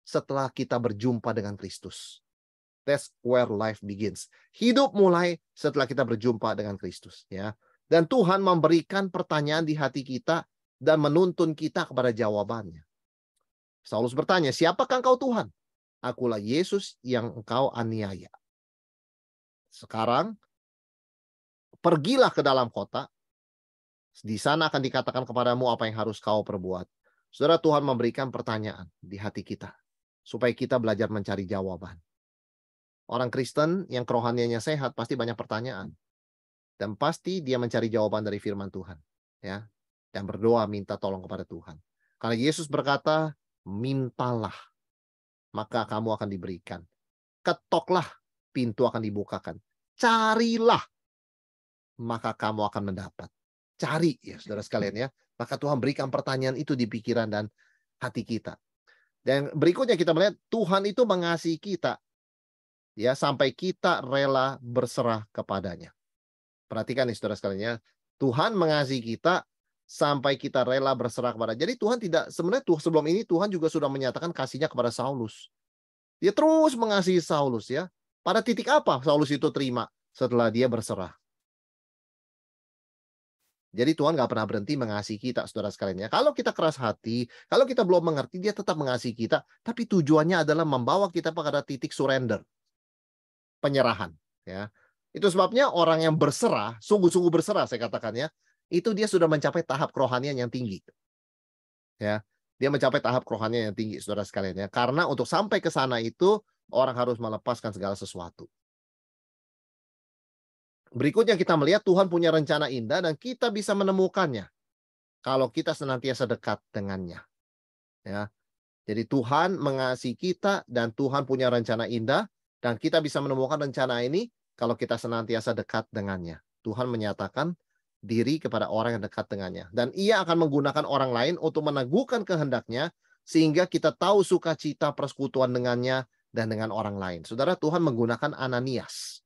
setelah kita berjumpa dengan Kristus. That's where life begins. Hidup mulai setelah kita berjumpa dengan Kristus. Ya. Dan Tuhan memberikan pertanyaan di hati kita dan menuntun kita kepada jawabannya. Saulus bertanya, siapakah engkau Tuhan? Akulah Yesus yang engkau aniaya. Sekarang, pergilah ke dalam kota. Di sana akan dikatakan kepadamu apa yang harus kau perbuat. Saudara, Tuhan memberikan pertanyaan di hati kita. Supaya kita belajar mencari jawaban. Orang Kristen yang kerohaniannya sehat pasti banyak pertanyaan. Dan pasti dia mencari jawaban dari firman Tuhan. Ya, dan berdoa minta tolong kepada Tuhan. Karena Yesus berkata, mintalah, maka kamu akan diberikan. Ketoklah, pintu akan dibukakan. Carilah, maka kamu akan mendapat. Cari ya saudara sekalian ya. Maka Tuhan berikan pertanyaan itu di pikiran dan hati kita. Dan berikutnya kita melihat Tuhan itu mengasihi kita ya sampai kita rela berserah kepadanya. Perhatikan nih saudara sekalian ya. Tuhan mengasihi kita sampai kita rela berserah kepada. Jadi Tuhan tidak sebenarnya sebelum ini Tuhan juga sudah menyatakan kasihnya kepada Saulus. Dia terus mengasihi Saulus ya. Pada titik apa Saulus itu terima? Setelah dia berserah. Jadi Tuhan nggak pernah berhenti mengasihi kita, saudara sekalian ya. Kalau kita keras hati, kalau kita belum mengerti, dia tetap mengasihi kita. Tapi tujuannya adalah membawa kita pada titik surrender, penyerahan. Ya, itu sebabnya orang yang berserah, sungguh-sungguh berserah, saya katakan ya, itu dia sudah mencapai tahap kerohanian yang tinggi. Ya, dia mencapai tahap kerohanian yang tinggi, saudara sekalian ya. Karena untuk sampai ke sana itu orang harus melepaskan segala sesuatu. Berikutnya kita melihat Tuhan punya rencana indah dan kita bisa menemukannya kalau kita senantiasa dekat dengannya. Ya. Jadi Tuhan mengasihi kita dan Tuhan punya rencana indah dan kita bisa menemukan rencana ini kalau kita senantiasa dekat dengannya. Tuhan menyatakan diri kepada orang yang dekat dengannya dan Ia akan menggunakan orang lain untuk meneguhkan kehendaknya sehingga kita tahu sukacita persekutuan dengannya dan dengan orang lain. Saudara, Tuhan menggunakan Ananias.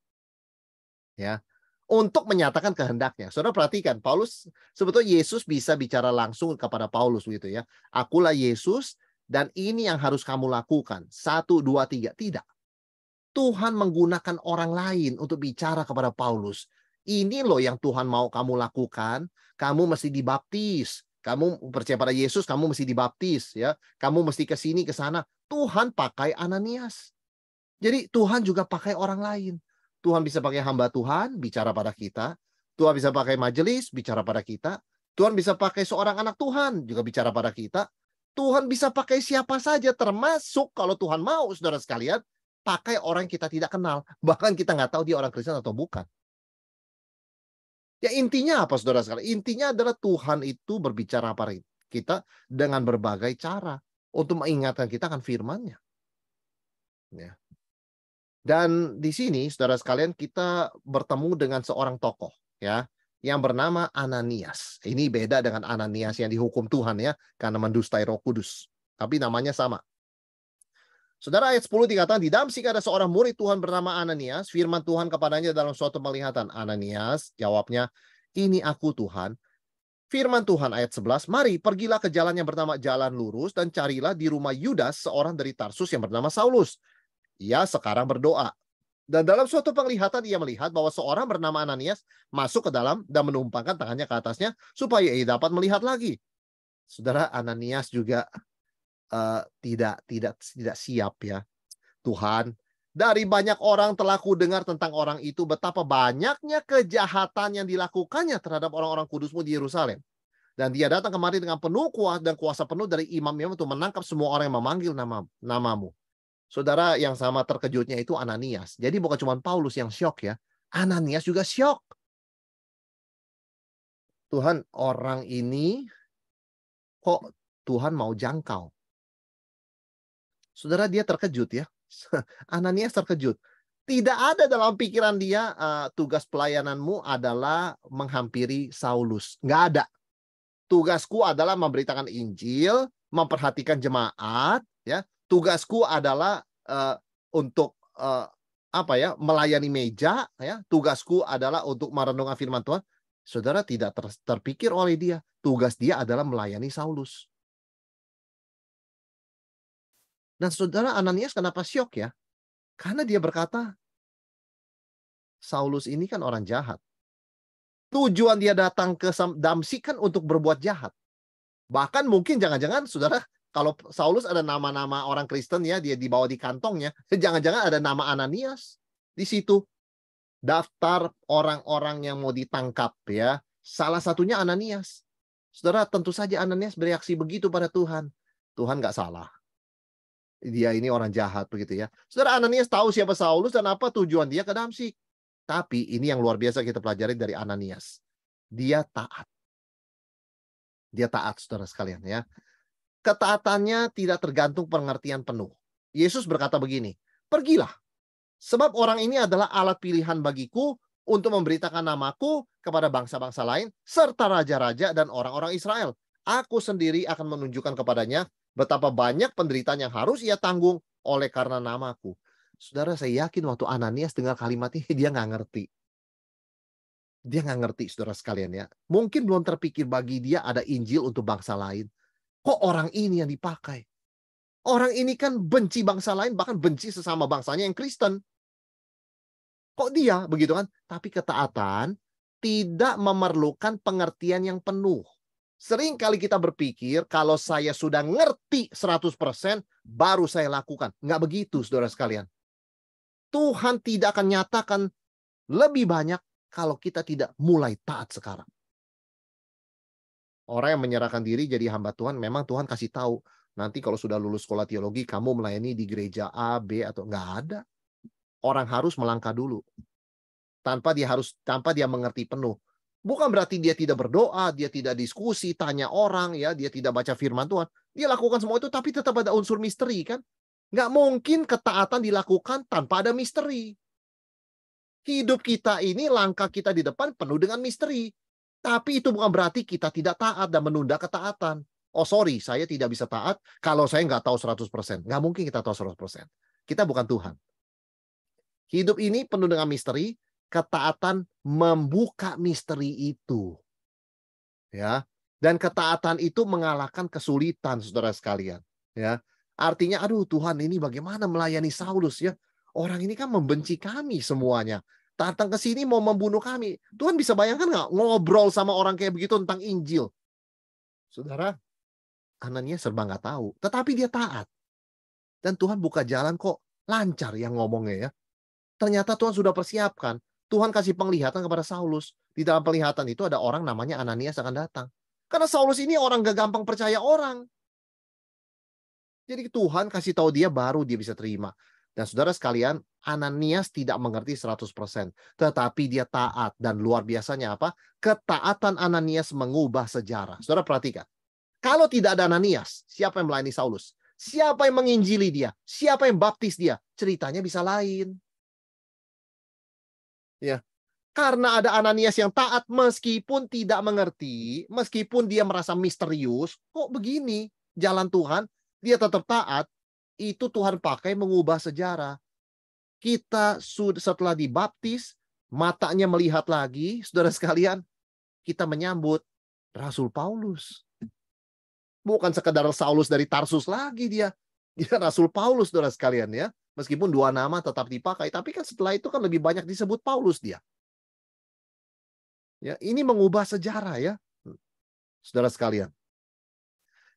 Ya, untuk menyatakan kehendaknya. Saudara perhatikan, Paulus sebetulnya Yesus bisa bicara langsung kepada Paulus gitu ya. Akulah Yesus dan ini yang harus kamu lakukan. 1, 2, 3. Tidak. Tuhan menggunakan orang lain untuk bicara kepada Paulus. Ini loh yang Tuhan mau kamu lakukan. Kamu mesti dibaptis. Kamu percaya pada Yesus, kamu mesti dibaptis ya. Kamu mesti ke sini ke sana. Tuhan pakai Ananias. Jadi Tuhan juga pakai orang lain. Tuhan bisa pakai hamba Tuhan, bicara pada kita. Tuhan bisa pakai majelis, bicara pada kita. Tuhan bisa pakai seorang anak Tuhan juga bicara pada kita. Tuhan bisa pakai siapa saja, termasuk kalau Tuhan mau, saudara sekalian, pakai orang yang kita tidak kenal. Bahkan kita nggak tahu dia orang Kristen atau bukan. Ya intinya apa, saudara sekalian? Intinya adalah Tuhan itu berbicara pada kita dengan berbagai cara untuk mengingatkan kita akan firman-Nya. Ya. Dan di sini, saudara sekalian, kita bertemu dengan seorang tokoh, ya, yang bernama Ananias. Ini beda dengan Ananias yang dihukum Tuhan, ya, karena mendustai Roh Kudus. Tapi namanya sama. Saudara, ayat 10 dikatakan, di Damsyik ada seorang murid Tuhan bernama Ananias. Firman Tuhan kepadanya dalam suatu penglihatan. Ananias, jawabnya, ini aku Tuhan. Firman Tuhan ayat 11, mari pergilah ke jalan yang bernama Jalan Lurus dan carilah di rumah Yudas seorang dari Tarsus yang bernama Saulus. Ia sekarang berdoa. Dan dalam suatu penglihatan ia melihat bahwa seorang bernama Ananias masuk ke dalam dan menumpangkan tangannya ke atasnya supaya ia dapat melihat lagi. Saudara, Ananias juga tidak siap, ya. Tuhan, dari banyak orang telah kudengar tentang orang itu betapa banyaknya kejahatan yang dilakukannya terhadap orang-orang kudus-Mu di Yerusalem. Dan dia datang kemari dengan penuh kuasa dan kuasa penuh dari imam-imam untuk menangkap semua orang yang memanggil namamu. Saudara, yang sama terkejutnya itu Ananias. Jadi bukan cuma Paulus yang syok, ya. Ananias juga syok. Tuhan, orang ini kok Tuhan mau jangkau? Saudara, dia terkejut, ya. Ananias terkejut. Tidak ada dalam pikiran dia tugas pelayananmu adalah menghampiri Saulus. Nggak ada. Tugasku adalah memberitakan Injil, memperhatikan jemaat, ya. Tugasku adalah untuk melayani meja, ya. Tugasku adalah untuk merenungkan firman Tuhan. Saudara, tidak terpikir oleh dia. Tugas dia adalah melayani Saulus. Dan saudara, Ananias kenapa syok, ya? Karena dia berkata, Saulus ini kan orang jahat. Tujuan dia datang ke Damsyik kan untuk berbuat jahat. Bahkan mungkin jangan-jangan, saudara, kalau Saulus ada nama-nama orang Kristen, ya, dia dibawa di kantongnya, jangan-jangan ada nama Ananias di situ. Daftar orang-orang yang mau ditangkap, ya. Salah satunya Ananias. Saudara, tentu saja Ananias bereaksi begitu pada Tuhan. Tuhan nggak salah. Dia ini orang jahat begitu, ya. Saudara, Ananias tahu siapa Saulus dan apa tujuan dia ke Damsyik. Tapi ini yang luar biasa kita pelajari dari Ananias. Dia taat. Dia taat, saudara sekalian, ya. Ketaatannya tidak tergantung pengertian penuh. Yesus berkata begini, pergilah. Sebab orang ini adalah alat pilihan bagiku untuk memberitakan namaku kepada bangsa-bangsa lain, serta raja-raja dan orang-orang Israel. Aku sendiri akan menunjukkan kepadanya betapa banyak penderitaan yang harus ia tanggung oleh karena namaku. Saudara, saya yakin waktu Ananias dengar kalimat ini, dia nggak ngerti. Dia nggak ngerti, saudara sekalian, ya. Mungkin belum terpikir bagi dia ada Injil untuk bangsa lain. Kok orang ini yang dipakai? Orang ini kan benci bangsa lain, bahkan benci sesama bangsanya yang Kristen. Kok dia begitu kan? Tapi ketaatan tidak memerlukan pengertian yang penuh. Sering kali kita berpikir kalau saya sudah ngerti 100% baru saya lakukan. Nggak begitu, saudara sekalian. Tuhan tidak akan nyatakan lebih banyak kalau kita tidak mulai taat sekarang. Orang yang menyerahkan diri jadi hamba Tuhan, memang Tuhan kasih tahu. Nanti kalau sudah lulus sekolah teologi, kamu melayani di gereja A, B, atau nggak ada. Orang harus melangkah dulu. Tanpa dia mengerti penuh. Bukan berarti dia tidak berdoa, dia tidak diskusi, tanya orang, ya, dia tidak baca firman Tuhan. Dia lakukan semua itu, tapi tetap ada unsur misteri, kan? Nggak mungkin ketaatan dilakukan tanpa ada misteri. Hidup kita ini, langkah kita di depan penuh dengan misteri. Tapi itu bukan berarti kita tidak taat dan menunda ketaatan. Oh sorry, saya tidak bisa taat kalau saya nggak tahu 100%. Nggak mungkin kita tahu 100%. Kita bukan Tuhan. Hidup ini penuh dengan misteri. Ketaatan membuka misteri itu. Ya. Dan ketaatan itu mengalahkan kesulitan, saudara sekalian. Ya. Artinya, aduh Tuhan, ini bagaimana melayani Saulus, ya? Orang ini kan membenci kami semuanya. Datang ke sini mau membunuh kami. Tuhan bisa bayangkan nggak ngobrol sama orang kayak begitu tentang Injil? Saudara, Ananias serba nggak tahu. Tetapi dia taat. Dan Tuhan buka jalan kok lancar yang ngomongnya, ya. Ternyata Tuhan sudah persiapkan. Tuhan kasih penglihatan kepada Saulus. Di dalam penglihatan itu ada orang namanya Ananias akan datang. Karena Saulus ini orang gak gampang percaya orang. Jadi Tuhan kasih tahu dia baru dia bisa terima. Dan saudara sekalian, Ananias tidak mengerti 100%. Tetapi dia taat. Dan luar biasanya apa? Ketaatan Ananias mengubah sejarah. Saudara perhatikan. Kalau tidak ada Ananias, siapa yang melayani Saulus? Siapa yang menginjili dia? Siapa yang baptis dia? Ceritanya bisa lain. Ya. Karena ada Ananias yang taat meskipun tidak mengerti, meskipun dia merasa misterius, kok begini jalan Tuhan, dia tetap taat, itu Tuhan pakai mengubah sejarah. Kita setelah dibaptis, matanya melihat lagi, saudara sekalian, kita menyambut Rasul Paulus. Bukan sekedar Saulus dari Tarsus lagi dia. Dia Rasul Paulus, saudara sekalian ya. Meskipun dua nama tetap dipakai, tapi kan setelah itu kan lebih banyak disebut Paulus dia. Ya, ini mengubah sejarah ya, saudara sekalian.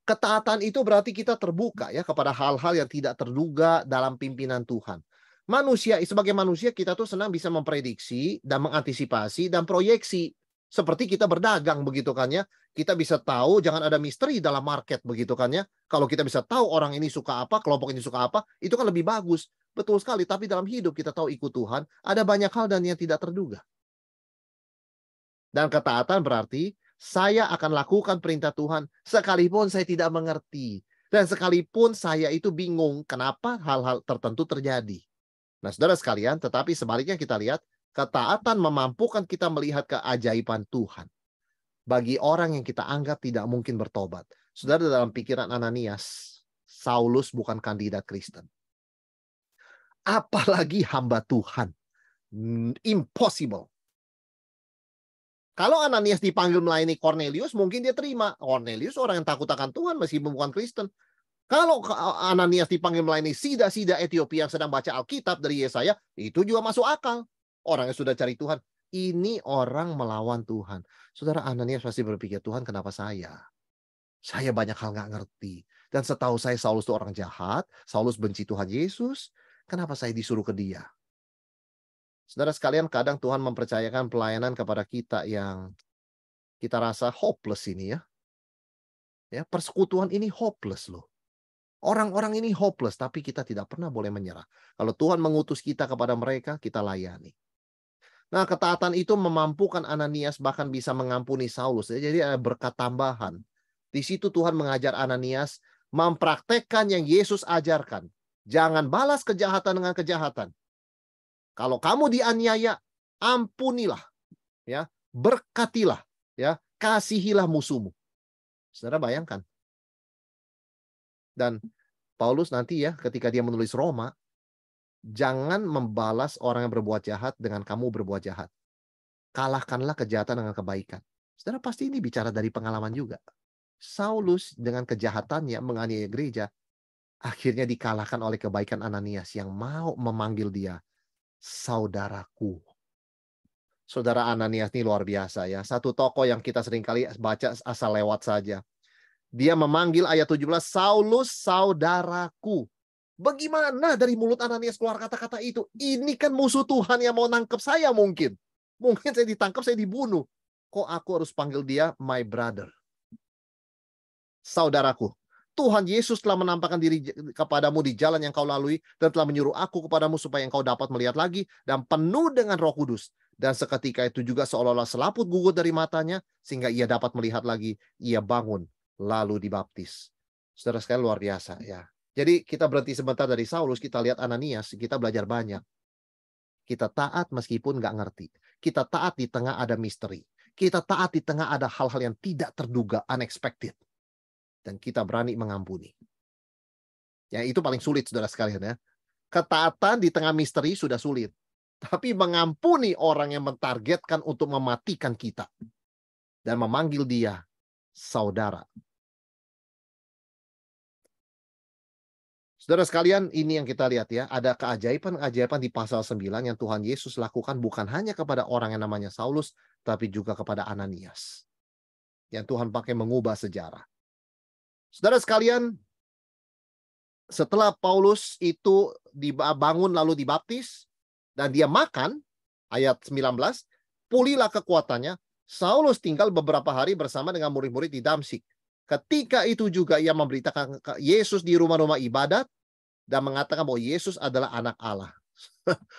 Ketaatan itu berarti kita terbuka ya kepada hal-hal yang tidak terduga dalam pimpinan Tuhan. Sebagai manusia kita tuh senang bisa memprediksi dan mengantisipasi dan proyeksi. Seperti kita berdagang begitu kan ya. Kita bisa tahu, jangan ada misteri dalam market begitu kan ya. Kalau kita bisa tahu orang ini suka apa, kelompok ini suka apa, itu kan lebih bagus. Betul sekali, tapi dalam hidup kita tahu ikut Tuhan, ada banyak hal dan yang tidak terduga. Dan ketaatan berarti saya akan lakukan perintah Tuhan sekalipun saya tidak mengerti. Dan sekalipun saya itu bingung kenapa hal-hal tertentu terjadi. Nah, saudara sekalian, tetapi sebaliknya kita lihat, ketaatan memampukan kita melihat keajaiban Tuhan. Bagi orang yang kita anggap tidak mungkin bertobat. Saudara, dalam pikiran Ananias, Saulus bukan kandidat Kristen. Apalagi hamba Tuhan. Impossible. Kalau Ananias dipanggil melayani Cornelius, mungkin dia terima. Cornelius orang yang takut akan Tuhan meskipun bukan Kristen. Kalau Ananias dipanggil melayani sida-sida Ethiopia yang sedang baca Alkitab dari Yesaya, itu juga masuk akal. Orang yang sudah cari Tuhan. Ini orang melawan Tuhan. Saudara, Ananias pasti berpikir, Tuhan kenapa saya? Saya banyak hal nggak ngerti. Dan setahu saya Saulus itu orang jahat. Saulus benci Tuhan Yesus. Kenapa saya disuruh ke dia? Saudara sekalian, kadang Tuhan mempercayakan pelayanan kepada kita yang kita rasa hopeless ini ya. Ya, persekutuan ini hopeless loh. Orang-orang ini hopeless, tapi kita tidak pernah boleh menyerah. Kalau Tuhan mengutus kita kepada mereka, kita layani. Nah, ketaatan itu memampukan Ananias bahkan bisa mengampuni Saulus. Jadi ada berkat tambahan. Di situ Tuhan mengajar Ananias mempraktekkan yang Yesus ajarkan. Jangan balas kejahatan dengan kejahatan. Kalau kamu dianiaya, ampunilah, ya, berkatilah, ya, kasihilah musuhmu. Saudara bayangkan. Dan Paulus nanti ya, ketika dia menulis Roma, jangan membalas orang yang berbuat jahat dengan kamu berbuat jahat. Kalahkanlah kejahatan dengan kebaikan. Saudara pasti ini bicara dari pengalaman juga. Saulus dengan kejahatannya menganiaya gereja, akhirnya dikalahkan oleh kebaikan Ananias yang mau memanggil dia saudaraku. Saudara Ananias ini luar biasa ya. Satu tokoh yang kita seringkali baca asal lewat saja. Dia memanggil ayat 17, Saulus saudaraku. Bagaimana dari mulut Ananias keluar kata-kata itu? Ini kan musuh Tuhan yang mau nangkep saya mungkin. Mungkin saya ditangkap, saya dibunuh. Kok aku harus panggil dia my brother? Saudaraku. Tuhan Yesus telah menampakkan diri kepadamu di jalan yang kau lalui dan telah menyuruh aku kepadamu supaya engkau dapat melihat lagi dan penuh dengan Roh Kudus. Dan seketika itu juga seolah-olah selaput gugut dari matanya sehingga ia dapat melihat lagi. Ia bangun lalu dibaptis. Saudara sekalian luar biasa ya. Jadi kita berhenti sebentar dari Saulus, kita lihat Ananias, kita belajar banyak. Kita taat meskipun nggak ngerti. Kita taat di tengah ada misteri. Kita taat di tengah ada hal-hal yang tidak terduga, unexpected. Dan kita berani mengampuni. Ya, itu paling sulit, saudara sekalian ya. Ketaatan di tengah misteri sudah sulit. Tapi mengampuni orang yang mentargetkan untuk mematikan kita. Dan memanggil dia saudara. Saudara sekalian, ini yang kita lihat ya. Ada keajaiban-keajaiban di pasal 9 yang Tuhan Yesus lakukan bukan hanya kepada orang yang namanya Saulus, tapi juga kepada Ananias. Yang Tuhan pakai mengubah sejarah. Saudara sekalian, setelah Paulus itu dibangun lalu dibaptis, dan dia makan, ayat 19, pulihlah kekuatannya, Saulus tinggal beberapa hari bersama dengan murid-murid di Damsyik. Ketika itu juga ia memberitakan Yesus di rumah-rumah ibadat dan mengatakan bahwa Yesus adalah anak Allah.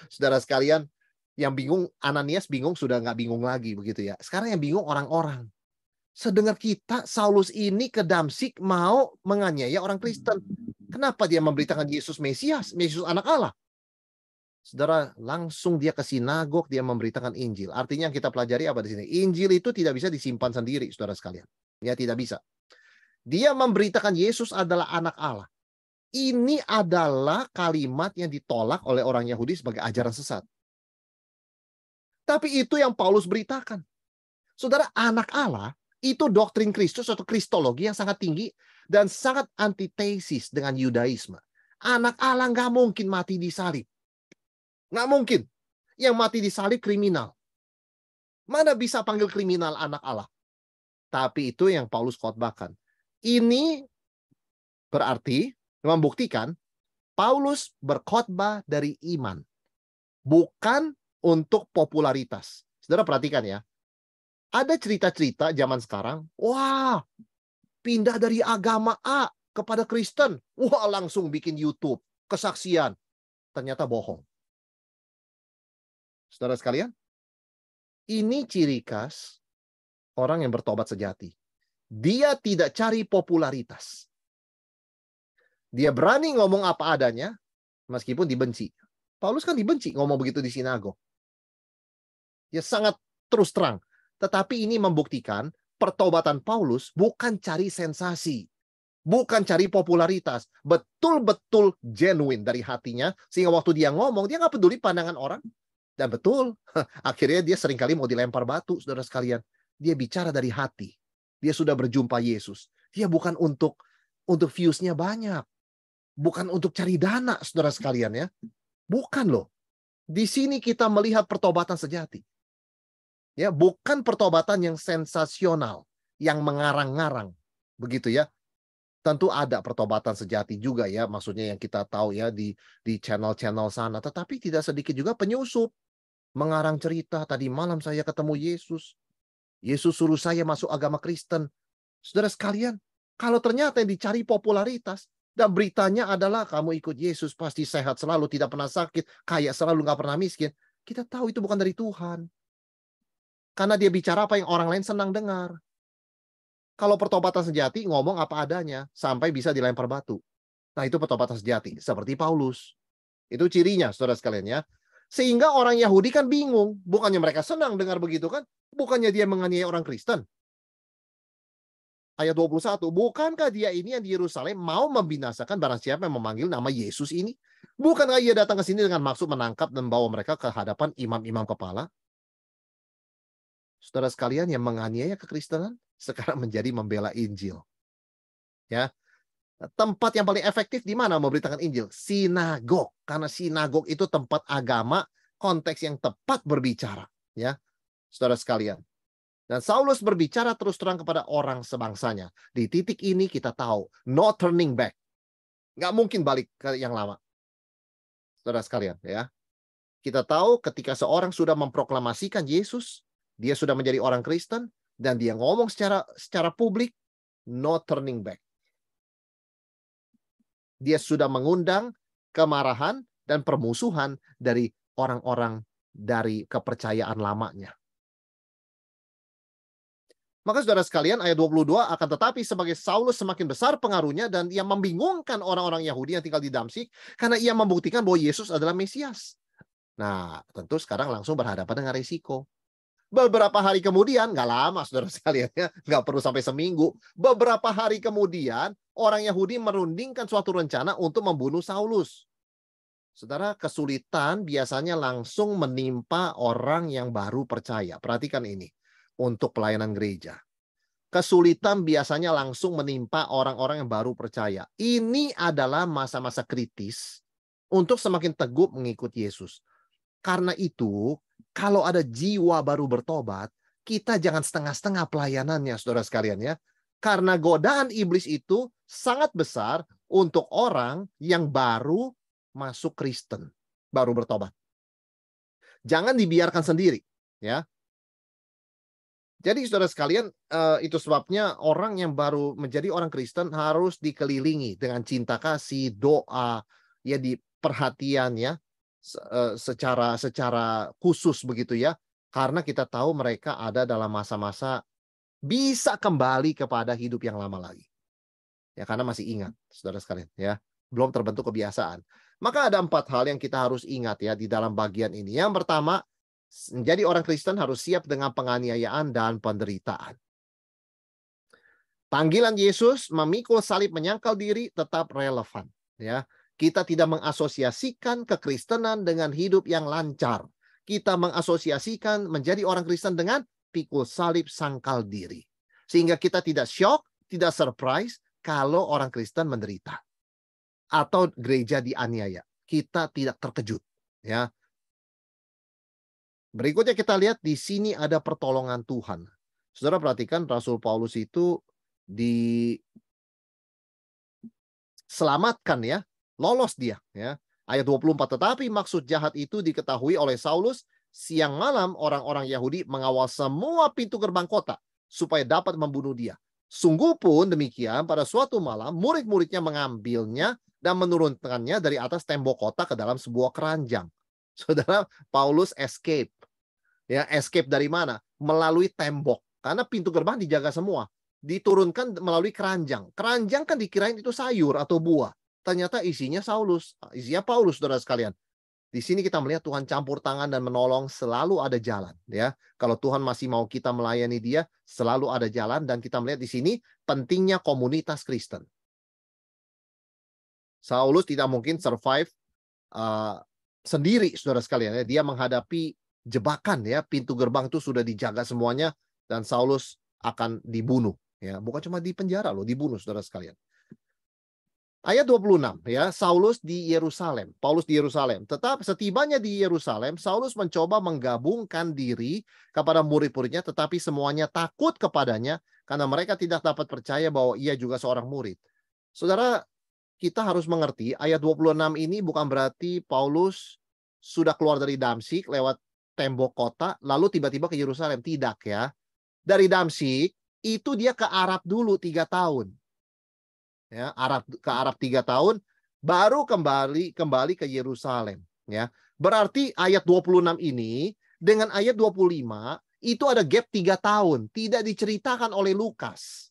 Saudara sekalian, yang bingung Ananias bingung sudah nggak bingung lagi begitu ya. Sekarang yang bingung orang-orang. Sedengar kita, Saulus ini ke Damsyik mau menganiaya orang Kristen. Kenapa dia memberitakan Yesus Mesias, Yesus anak Allah? Saudara, langsung dia ke sinagog, dia memberitakan Injil. Artinya yang kita pelajari apa di sini? Injil itu tidak bisa disimpan sendiri, saudara sekalian. Ya, tidak bisa. Dia memberitakan Yesus adalah anak Allah. Ini adalah kalimat yang ditolak oleh orang Yahudi sebagai ajaran sesat. Tapi itu yang Paulus beritakan. Saudara, anak Allah itu doktrin Kristus atau kristologi yang sangat tinggi dan sangat antitesis dengan Yudaisme. Anak Allah nggak mungkin mati di salib. Nggak mungkin. Yang mati di salib kriminal. Mana bisa panggil kriminal anak Allah? Tapi itu yang Paulus khotbahkan. Ini berarti membuktikan Paulus berkhotbah dari iman. Bukan untuk popularitas. Saudara perhatikan ya. Ada cerita-cerita zaman sekarang. Wah, pindah dari agama A kepada Kristen. Wah, langsung bikin YouTube. Kesaksian. Ternyata bohong. Saudara sekalian, ini ciri khas orang yang bertobat sejati. Dia tidak cari popularitas. Dia berani ngomong apa adanya, meskipun dibenci. Paulus kan dibenci ngomong begitu di sinagog. Dia sangat terus terang. Tetapi ini membuktikan pertobatan Paulus bukan cari sensasi. Bukan cari popularitas. Betul-betul genuine dari hatinya. Sehingga waktu dia ngomong, dia nggak peduli pandangan orang. Dan betul, akhirnya dia seringkali mau dilempar batu, saudara sekalian. Dia bicara dari hati. Dia sudah berjumpa Yesus. Dia bukan untuk views-nya banyak. Bukan untuk cari dana, saudara sekalian ya. Bukan loh. Di sini kita melihat pertobatan sejati. Ya, bukan pertobatan yang sensasional, yang mengarang-ngarang. Begitu ya. Tentu ada pertobatan sejati juga ya, maksudnya yang kita tahu ya di channel-channel sana. Tetapi tidak sedikit juga penyusup. Mengarang cerita, tadi malam saya ketemu Yesus. Yesus suruh saya masuk agama Kristen. Saudara sekalian, kalau ternyata yang dicari popularitas, dan beritanya adalah kamu ikut Yesus pasti sehat selalu, tidak pernah sakit, kaya selalu, nggak pernah miskin. Kita tahu itu bukan dari Tuhan. Karena dia bicara apa yang orang lain senang dengar. Kalau pertobatan sejati, ngomong apa adanya, sampai bisa dilempar batu. Nah itu pertobatan sejati, seperti Paulus. Itu cirinya, saudara sekalian ya. Sehingga orang Yahudi kan bingung. Bukannya mereka senang dengar begitu kan? Bukannya dia menganiaya orang Kristen. Ayat 21. Bukankah dia ini yang di Yerusalem mau membinasakan barang siapa yang memanggil nama Yesus ini? Bukankah ia datang ke sini dengan maksud menangkap dan bawa mereka ke hadapan imam-imam kepala? Saudara sekalian, yang menganiaya kekristenan sekarang menjadi membela Injil. Ya. Tempat yang paling efektif di mana memberitakan Injil? Sinagog. Karena sinagog itu tempat agama, konteks yang tepat berbicara. Ya, saudara sekalian. Dan Saulus berbicara terus terang kepada orang sebangsanya. Di titik ini kita tahu, no turning back. Nggak mungkin balik ke yang lama. Saudara sekalian. Ya, kita tahu ketika seorang sudah memproklamasikan Yesus, dia sudah menjadi orang Kristen, dan dia ngomong secara publik, no turning back. Dia sudah mengundang kemarahan dan permusuhan dari orang-orang dari kepercayaan lamanya. Maka saudara sekalian, ayat 22, akan tetapi sebagai Saulus semakin besar pengaruhnya dan ia membingungkan orang-orang Yahudi yang tinggal di Damsyik karena ia membuktikan bahwa Yesus adalah Mesias. Nah, tentu sekarang langsung berhadapan dengan risiko. Beberapa hari kemudian, nggak lama saudara sekalian ya, nggak perlu sampai seminggu. Beberapa hari kemudian, orang Yahudi merundingkan suatu rencana untuk membunuh Saulus. Saudara, kesulitan biasanya langsung menimpa orang yang baru percaya. Perhatikan ini, untuk pelayanan gereja. Kesulitan biasanya langsung menimpa orang-orang yang baru percaya. Ini adalah masa-masa kritis untuk semakin teguh mengikut Yesus. Karena itu, kalau ada jiwa baru bertobat, kita jangan setengah-setengah pelayanannya, saudara sekalian ya. Karena godaan iblis itu sangat besar untuk orang yang baru masuk Kristen, baru bertobat. Jangan dibiarkan sendiri, ya. Jadi saudara sekalian, itu sebabnya orang yang baru menjadi orang Kristen harus dikelilingi dengan cinta kasih, doa, ya di perhatian ya, secara khusus begitu ya. Karena kita tahu mereka ada dalam masa-masa bisa kembali kepada hidup yang lama lagi. Ya karena masih ingat saudara sekalian ya, belum terbentuk kebiasaan. Maka ada 4 hal yang kita harus ingat ya di dalam bagian ini. Yang pertama, menjadi orang Kristen harus siap dengan penganiayaan dan penderitaan. Panggilan Yesus memikul salib menyangkal diri tetap relevan. Ya, kita tidak mengasosiasikan kekristenan dengan hidup yang lancar. Kita mengasosiasikan menjadi orang Kristen dengan pikul salib sangkal diri. Sehingga kita tidak shock, tidak surprise kalau orang Kristen menderita atau gereja dianiaya. Kita tidak terkejut. Ya, berikutnya kita lihat di sini ada pertolongan Tuhan. Saudara perhatikan Rasul Paulus itu diselamatkan ya, lolos dia ya. Ayat 24, tetapi maksud jahat itu diketahui oleh Saulus, siang malam orang-orang Yahudi mengawal semua pintu gerbang kota supaya dapat membunuh dia. Sungguh pun demikian pada suatu malam murid-muridnya mengambilnya dan menurunkannya dari atas tembok kota ke dalam sebuah keranjang. Saudara, Paulus escape. Ya, escape dari mana? Melalui tembok. Karena pintu gerbang dijaga semua. Diturunkan melalui keranjang. Keranjang kan dikirain itu sayur atau buah. Ternyata isinya isinya Paulus, saudara sekalian. Di sini kita melihat Tuhan campur tangan dan menolong, selalu ada jalan. Ya, kalau Tuhan masih mau kita melayani Dia, selalu ada jalan. Dan kita melihat di sini pentingnya komunitas Kristen. Saulus tidak mungkin survive sendiri, saudara sekalian. Ya. Dia menghadapi jebakan ya, pintu gerbang itu sudah dijaga semuanya dan Saulus akan dibunuh ya, bukan cuma di penjara loh, dibunuh saudara sekalian. Ayat 26 ya, Saulus di Yerusalem, Paulus di Yerusalem. Tetap setibanya di Yerusalem, Saulus mencoba menggabungkan diri kepada murid-muridnya, tetapi semuanya takut kepadanya karena mereka tidak dapat percaya bahwa ia juga seorang murid. Saudara, kita harus mengerti ayat 26 ini bukan berarti Paulus sudah keluar dari Damsyik lewat tembok kota, lalu tiba-tiba ke Yerusalem. Tidak ya. Dari Damsyik, itu dia ke Arab dulu 3 tahun. Ya, ke Arab 3 tahun, baru kembali ke Yerusalem. Ya. Berarti ayat 26 ini, dengan ayat 25, itu ada gap 3 tahun. Tidak diceritakan oleh Lukas.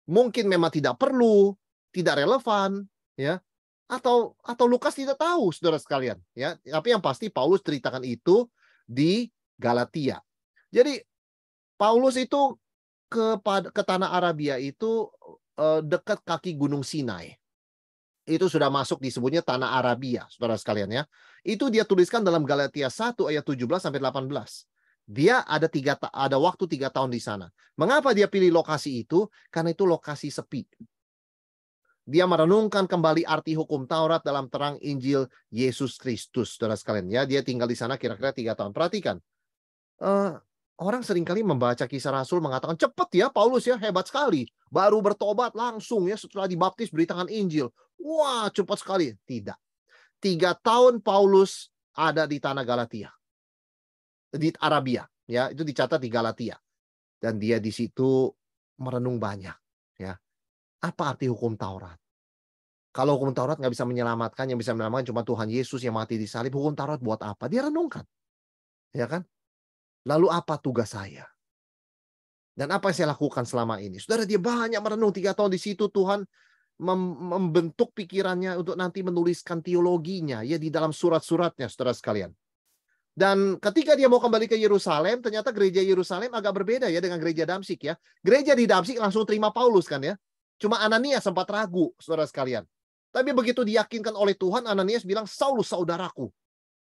Mungkin memang tidak perlu, tidak relevan. Ya. Atau Lukas tidak tahu, saudara sekalian. Ya. Tapi yang pasti Paulus ceritakan itu di Galatia. Jadi Paulus itu ke tanah Arabia itu dekat kaki Gunung Sinai. Itu sudah masuk disebutnya tanah Arabia, saudara sekalian ya. Itu dia tuliskan dalam Galatia 1 ayat 17 sampai 18. Dia ada waktu 3 tahun di sana. Mengapa dia pilih lokasi itu? Karena itu lokasi sepi. Dia merenungkan kembali arti hukum Taurat dalam terang Injil Yesus Kristus, saudara sekalian ya. Dia tinggal di sana kira-kira 3 tahun. Perhatikan, orang seringkali membaca Kisah Rasul mengatakan cepat ya Paulus ya, hebat sekali, baru bertobat langsung ya setelah dibaptis beritakan Injil. Wah cepat sekali. Tidak. 3 tahun Paulus ada di tanah Galatia, di Arabia ya, itu dicatat di Galatia, dan dia di situ merenung banyak ya. Apa arti hukum Taurat? Kalau hukum Taurat nggak bisa menyelamatkan, yang bisa menyelamatkan cuma Tuhan Yesus yang mati di salib, hukum Taurat buat apa? Dia renungkan. Ya kan? Lalu apa tugas saya? Dan apa yang saya lakukan selama ini? Saudara, dia banyak merenung 3 tahun di situ. Tuhan membentuk pikirannya untuk nanti menuliskan teologinya ya di dalam surat-suratnya, saudara sekalian. Dan ketika dia mau kembali ke Yerusalem, ternyata gereja Yerusalem agak berbeda ya dengan gereja Damsyik ya. Gereja di Damsyik langsung terima Paulus kan ya. Cuma Ananias sempat ragu, saudara sekalian. Tapi begitu diyakinkan oleh Tuhan, Ananias bilang, Saulus saudaraku.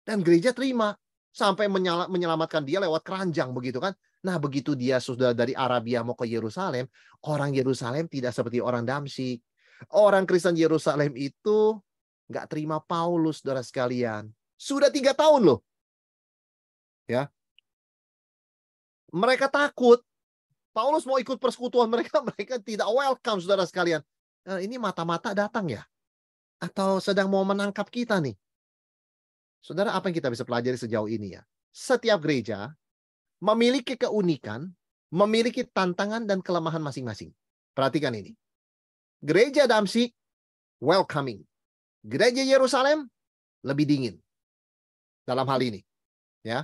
Dan gereja terima. Sampai menyelamatkan dia lewat keranjang begitu kan. Nah begitu dia sudah dari Arabia mau ke Yerusalem, orang Yerusalem tidak seperti orang Damsyik. Orang Kristen Yerusalem itu nggak terima Paulus, saudara sekalian. Sudah 3 tahun loh. Ya, mereka takut. Paulus mau ikut persekutuan mereka, mereka tidak welcome, saudara sekalian. Ini mata-mata datang ya? Atau sedang mau menangkap kita nih? Saudara, apa yang kita bisa pelajari sejauh ini ya? Setiap gereja memiliki keunikan memiliki tantangan dan kelemahan masing-masing. Perhatikan ini. Gereja Damsyik welcoming. Gereja Yerusalem lebih dingin dalam hal ini, ya.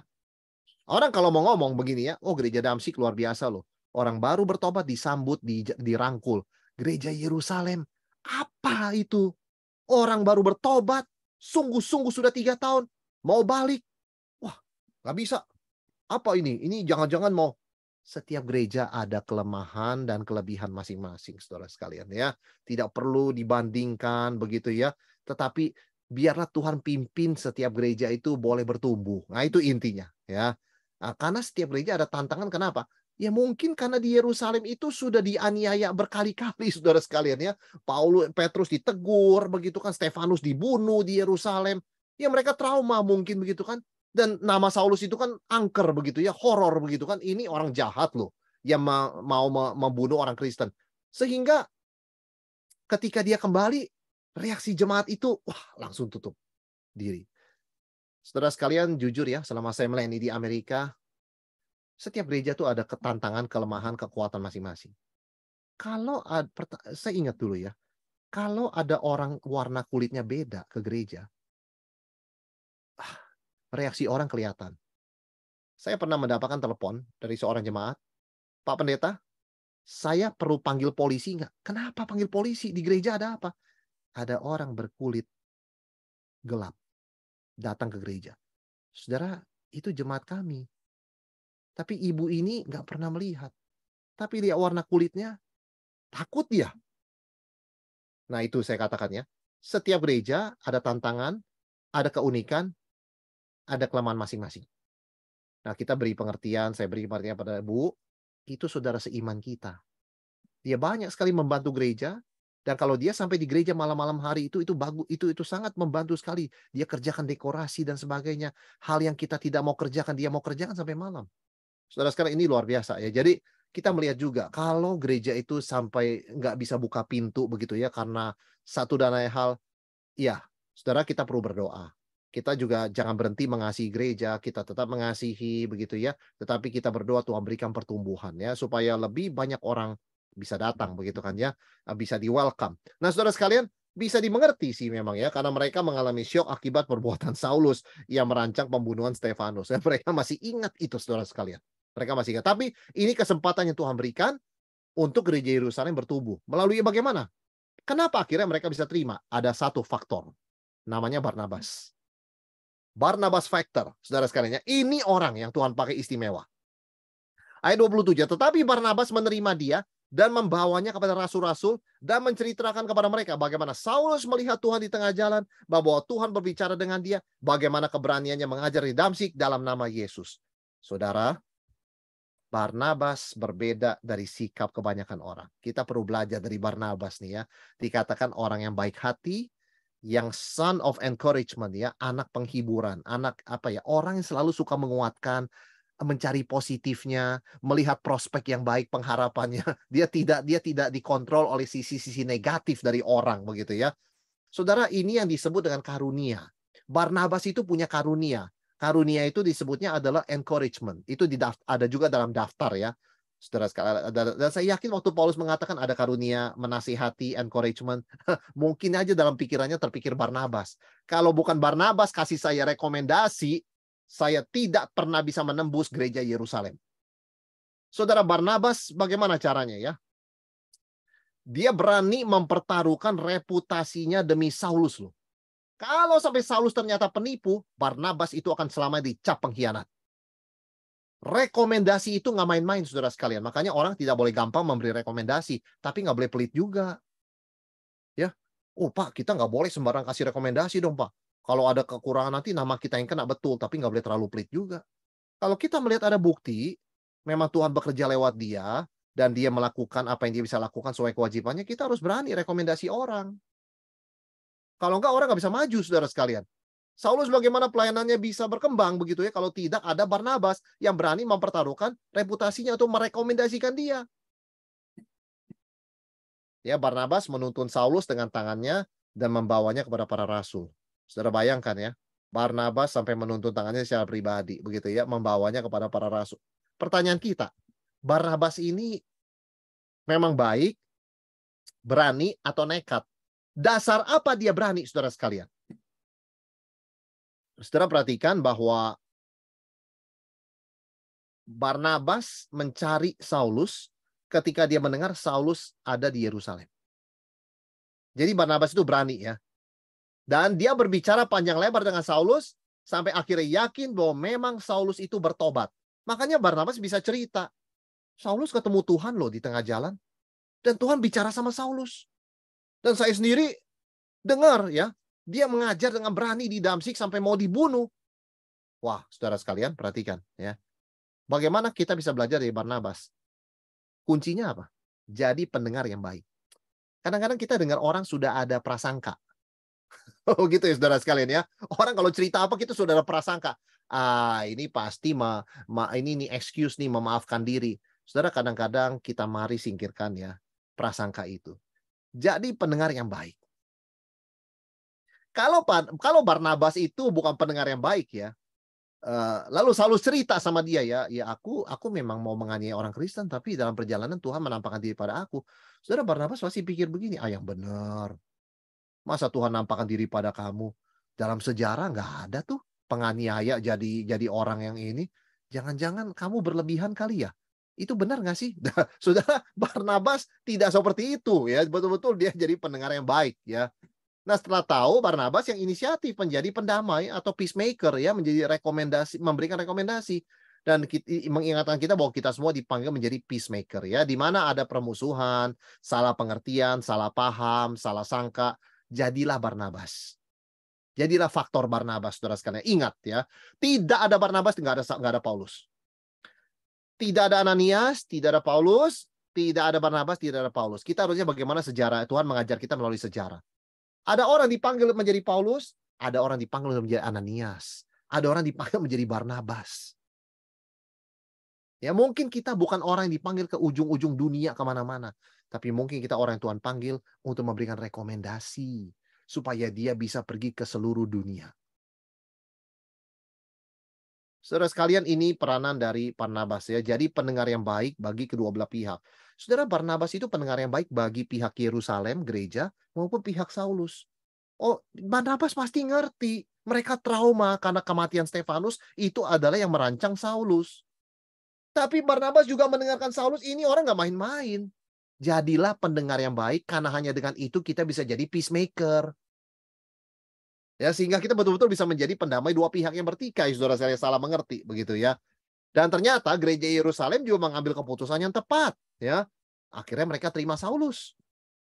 Orang kalau mau ngomong begini ya, oh gereja Damsyik luar biasa loh. Orang baru bertobat disambut, dirangkul. Gereja Yerusalem, apa itu? Orang baru bertobat, sungguh-sungguh sudah 3 tahun, mau balik. Wah, nggak bisa. Apa ini? Ini jangan-jangan mau. Setiap gereja ada kelemahan dan kelebihan masing-masing, saudara sekalian ya. Tidak perlu dibandingkan begitu ya. Tetapi biarlah Tuhan pimpin setiap gereja itu boleh bertumbuh. Nah itu intinya ya. Nah, karena setiap gereja ada tantangan, kenapa? Ya mungkin karena di Yerusalem itu sudah dianiaya berkali-kali, saudara sekalian ya. Petrus ditegur, begitu kan, Stefanus dibunuh di Yerusalem. Ya mereka trauma mungkin begitu kan. Dan nama Saulus itu kan angker begitu ya, horor begitu kan. Ini orang jahat loh yang mau membunuh orang Kristen. Sehingga ketika dia kembali, reaksi jemaat itu wah langsung tutup diri. Saudara sekalian, jujur ya, selama saya melayani di Amerika, setiap gereja tuh ada ketantangan, kelemahan, kekuatan masing-masing. Saya ingat dulu ya, kalau ada orang warna kulitnya beda ke gereja, reaksi orang kelihatan. Saya pernah mendapatkan telepon dari seorang jemaat, Pak Pendeta, saya perlu panggil polisi nggak? Kenapa panggil polisi? Di gereja ada apa? Ada orang berkulit gelap datang ke gereja. Saudara, itu jemaat kami. Tapi ibu ini nggak pernah melihat. Tapi lihat warna kulitnya, takut dia. Nah itu saya katakan ya. Setiap gereja ada tantangan, ada keunikan, ada kelemahan masing-masing. Nah kita beri pengertian, saya beri pengertian pada Bu, itu saudara seiman kita. Dia banyak sekali membantu gereja, dan kalau dia sampai di gereja malam-malam hari itu bagus, itu sangat membantu sekali. Dia kerjakan dekorasi dan sebagainya. Hal yang kita tidak mau kerjakan, dia mau kerjakan sampai malam. Saudara sekarang ini luar biasa ya. Jadi kita melihat juga kalau gereja itu sampai nggak bisa buka pintu begitu ya karena satu dan lain hal, ya saudara kita perlu berdoa. Kita juga jangan berhenti mengasihi gereja, kita tetap mengasihi begitu ya. Tetapi kita berdoa Tuhan berikan pertumbuhan ya supaya lebih banyak orang bisa datang begitu kan ya, bisa di welcome. Nah saudara sekalian bisa dimengerti sih memang ya karena mereka mengalami syok akibat perbuatan Saulus yang merancang pembunuhan Stefanus. Ya, mereka masih ingat itu saudara sekalian. Mereka masih ingat. Tapi ini kesempatan yang Tuhan berikan untuk gereja Yerusalem bertumbuh. Melalui bagaimana? Kenapa akhirnya mereka bisa terima? Ada satu faktor. Namanya Barnabas. Barnabas factor, saudara sekalian. Ini orang yang Tuhan pakai istimewa. Ayat 27. Tetapi Barnabas menerima dia dan membawanya kepada rasul-rasul dan menceritakan kepada mereka bagaimana Saulus melihat Tuhan di tengah jalan, bahwa Tuhan berbicara dengan dia, bagaimana keberaniannya mengajar di Damsyik dalam nama Yesus. Saudara, Barnabas berbeda dari sikap kebanyakan orang. Kita perlu belajar dari Barnabas nih ya. Dikatakan orang yang baik hati, yang son of encouragement ya, anak penghiburan, anak apa ya, orang yang selalu suka menguatkan, mencari positifnya, melihat prospek yang baik, pengharapannya. Dia tidak dikontrol oleh sisi-sisi negatif dari orang begitu ya. Saudara, ini yang disebut dengan karunia. Barnabas itu punya karunia. Karunia itu disebutnya adalah encouragement. Itu ada juga dalam daftar ya. Saudara sekalian, dan saya yakin waktu Paulus mengatakan ada karunia, menasihati, encouragement, mungkin aja dalam pikirannya terpikir Barnabas. Kalau bukan Barnabas kasih saya rekomendasi, saya tidak pernah bisa menembus gereja Yerusalem. Saudara, Barnabas bagaimana caranya ya? Dia berani mempertaruhkan reputasinya demi Saulus loh. Kalau sampai Saulus ternyata penipu, Barnabas itu akan selamanya dicap pengkhianat. Rekomendasi itu nggak main-main, saudara sekalian. Makanya orang tidak boleh gampang memberi rekomendasi, tapi nggak boleh pelit juga. Ya, oh Pak, kita nggak boleh sembarang kasih rekomendasi dong Pak. Kalau ada kekurangan nanti nama kita yang kena betul, tapi nggak boleh terlalu pelit juga. Kalau kita melihat ada bukti, memang Tuhan bekerja lewat dia, dan dia melakukan apa yang dia bisa lakukan sesuai kewajibannya, kita harus berani rekomendasi orang. Kalau enggak, orang nggak bisa maju, saudara sekalian. Saulus bagaimana pelayanannya bisa berkembang begitu ya kalau tidak ada Barnabas yang berani mempertaruhkan reputasinya untuk merekomendasikan dia. Ya, Barnabas menuntun Saulus dengan tangannya dan membawanya kepada para rasul. Saudara bayangkan ya, Barnabas sampai menuntun tangannya secara pribadi begitu ya, membawanya kepada para rasul. Pertanyaan kita, Barnabas ini memang baik, berani, atau nekat. Dasar apa dia berani, saudara sekalian? Saudara perhatikan bahwa Barnabas mencari Saulus ketika dia mendengar Saulus ada di Yerusalem. Jadi Barnabas itu berani ya. Dan dia berbicara panjang lebar dengan Saulus sampai akhirnya yakin bahwa memang Saulus itu bertobat. Makanya Barnabas bisa cerita, Saulus ketemu Tuhan loh di tengah jalan. Dan Tuhan bicara sama Saulus. Dan saya sendiri dengar ya, dia mengajar dengan berani di Damsyik sampai mau dibunuh. Wah, saudara sekalian, perhatikan ya. Bagaimana kita bisa belajar dari Barnabas? Kuncinya apa? Jadi pendengar yang baik. Kadang-kadang kita dengar orang sudah ada prasangka. Oh gitu ya saudara sekalian ya. Orang kalau cerita apa kita sudah ada prasangka. Ini pasti ini nih excuse nih, memaafkan diri. Saudara, kadang-kadang kita mari singkirkan ya prasangka itu. Jadi pendengar yang baik. Kalau Barnabas itu bukan pendengar yang baik ya, lalu Saulus cerita sama dia ya aku memang mau menganiaya orang Kristen, tapi dalam perjalanan Tuhan menampakkan diri pada aku. Saudara, Barnabas pasti pikir begini, yang benar. Masa Tuhan nampakkan diri pada kamu? Dalam sejarah nggak ada tuh penganiaya jadi orang yang ini. Jangan-jangan kamu berlebihan kali ya? Itu benar nggak sih? Saudara, Barnabas tidak seperti itu ya. Betul-betul dia jadi pendengar yang baik ya. Nah, setelah tahu, Barnabas yang inisiatif menjadi pendamai atau peacemaker ya, memberikan rekomendasi dan mengingatkan kita bahwa kita semua dipanggil menjadi peacemaker ya, di mana ada permusuhan, salah pengertian, salah paham, salah sangka, jadilah Barnabas. Jadilah faktor Barnabas, saudara sekalian. Ingat ya, tidak ada Barnabas, nggak ada Paulus. Tidak ada Ananias, tidak ada Paulus, tidak ada Barnabas, tidak ada Paulus. Kita harusnya bagaimana sejarah Tuhan mengajar kita melalui sejarah. Ada orang dipanggil menjadi Paulus, ada orang dipanggil menjadi Ananias, ada orang dipanggil menjadi Barnabas. Ya mungkin kita bukan orang yang dipanggil ke ujung-ujung dunia kemana-mana, tapi mungkin kita orang yang Tuhan panggil untuk memberikan rekomendasi supaya dia bisa pergi ke seluruh dunia. Saudara sekalian, ini peranan dari Barnabas ya. Jadi pendengar yang baik bagi kedua belah pihak. Saudara, Barnabas itu pendengar yang baik bagi pihak Yerusalem, gereja, maupun pihak Saulus. Oh, Barnabas pasti ngerti. Mereka trauma karena kematian Stefanus itu adalah yang merancang Saulus. Tapi Barnabas juga mendengarkan Saulus, ini orang nggak main-main. Jadilah pendengar yang baik, karena hanya dengan itu kita bisa jadi peacemaker. Ya, sehingga kita betul-betul bisa menjadi pendamai dua pihak yang bertikai, saudara saya salah mengerti begitu ya. Dan ternyata gereja Yerusalem juga mengambil keputusan yang tepat ya. Akhirnya mereka terima Saulus.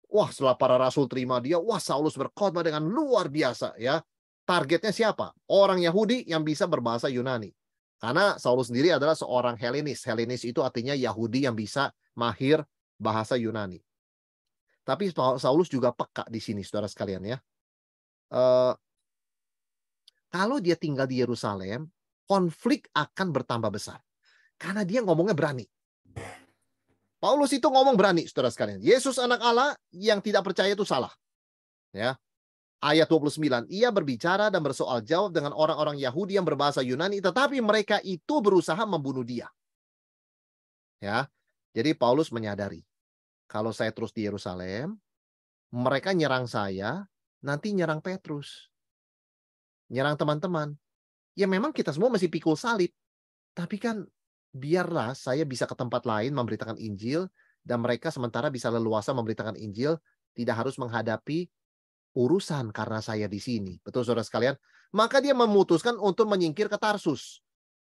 Wah, setelah para rasul terima dia, wah Saulus berkhotbah dengan luar biasa ya. Targetnya siapa? Orang Yahudi yang bisa berbahasa Yunani. Karena Saulus sendiri adalah seorang Helenis. Helenis itu artinya Yahudi yang bisa mahir bahasa Yunani. Tapi Saulus juga peka di sini, saudara sekalian ya. Kalau dia tinggal di Yerusalem, konflik akan bertambah besar. Karena dia ngomongnya berani. Paulus itu ngomong berani, saudara sekalian. Yesus anak Allah, yang tidak percaya itu salah. Ya. Ayat 29, ia berbicara dan bersoal jawab dengan orang-orang Yahudi yang berbahasa Yunani, tetapi mereka itu berusaha membunuh dia. Ya. Jadi Paulus menyadari, kalau saya terus di Yerusalem, mereka nyerang saya, nanti nyerang Petrus. Nyerang teman-teman. Ya memang kita semua masih pikul salib. Tapi kan biarlah saya bisa ke tempat lain memberitakan Injil, dan mereka sementara bisa leluasa memberitakan Injil, tidak harus menghadapi urusan karena saya di sini. Betul saudara sekalian? Maka dia memutuskan untuk menyingkir ke Tarsus.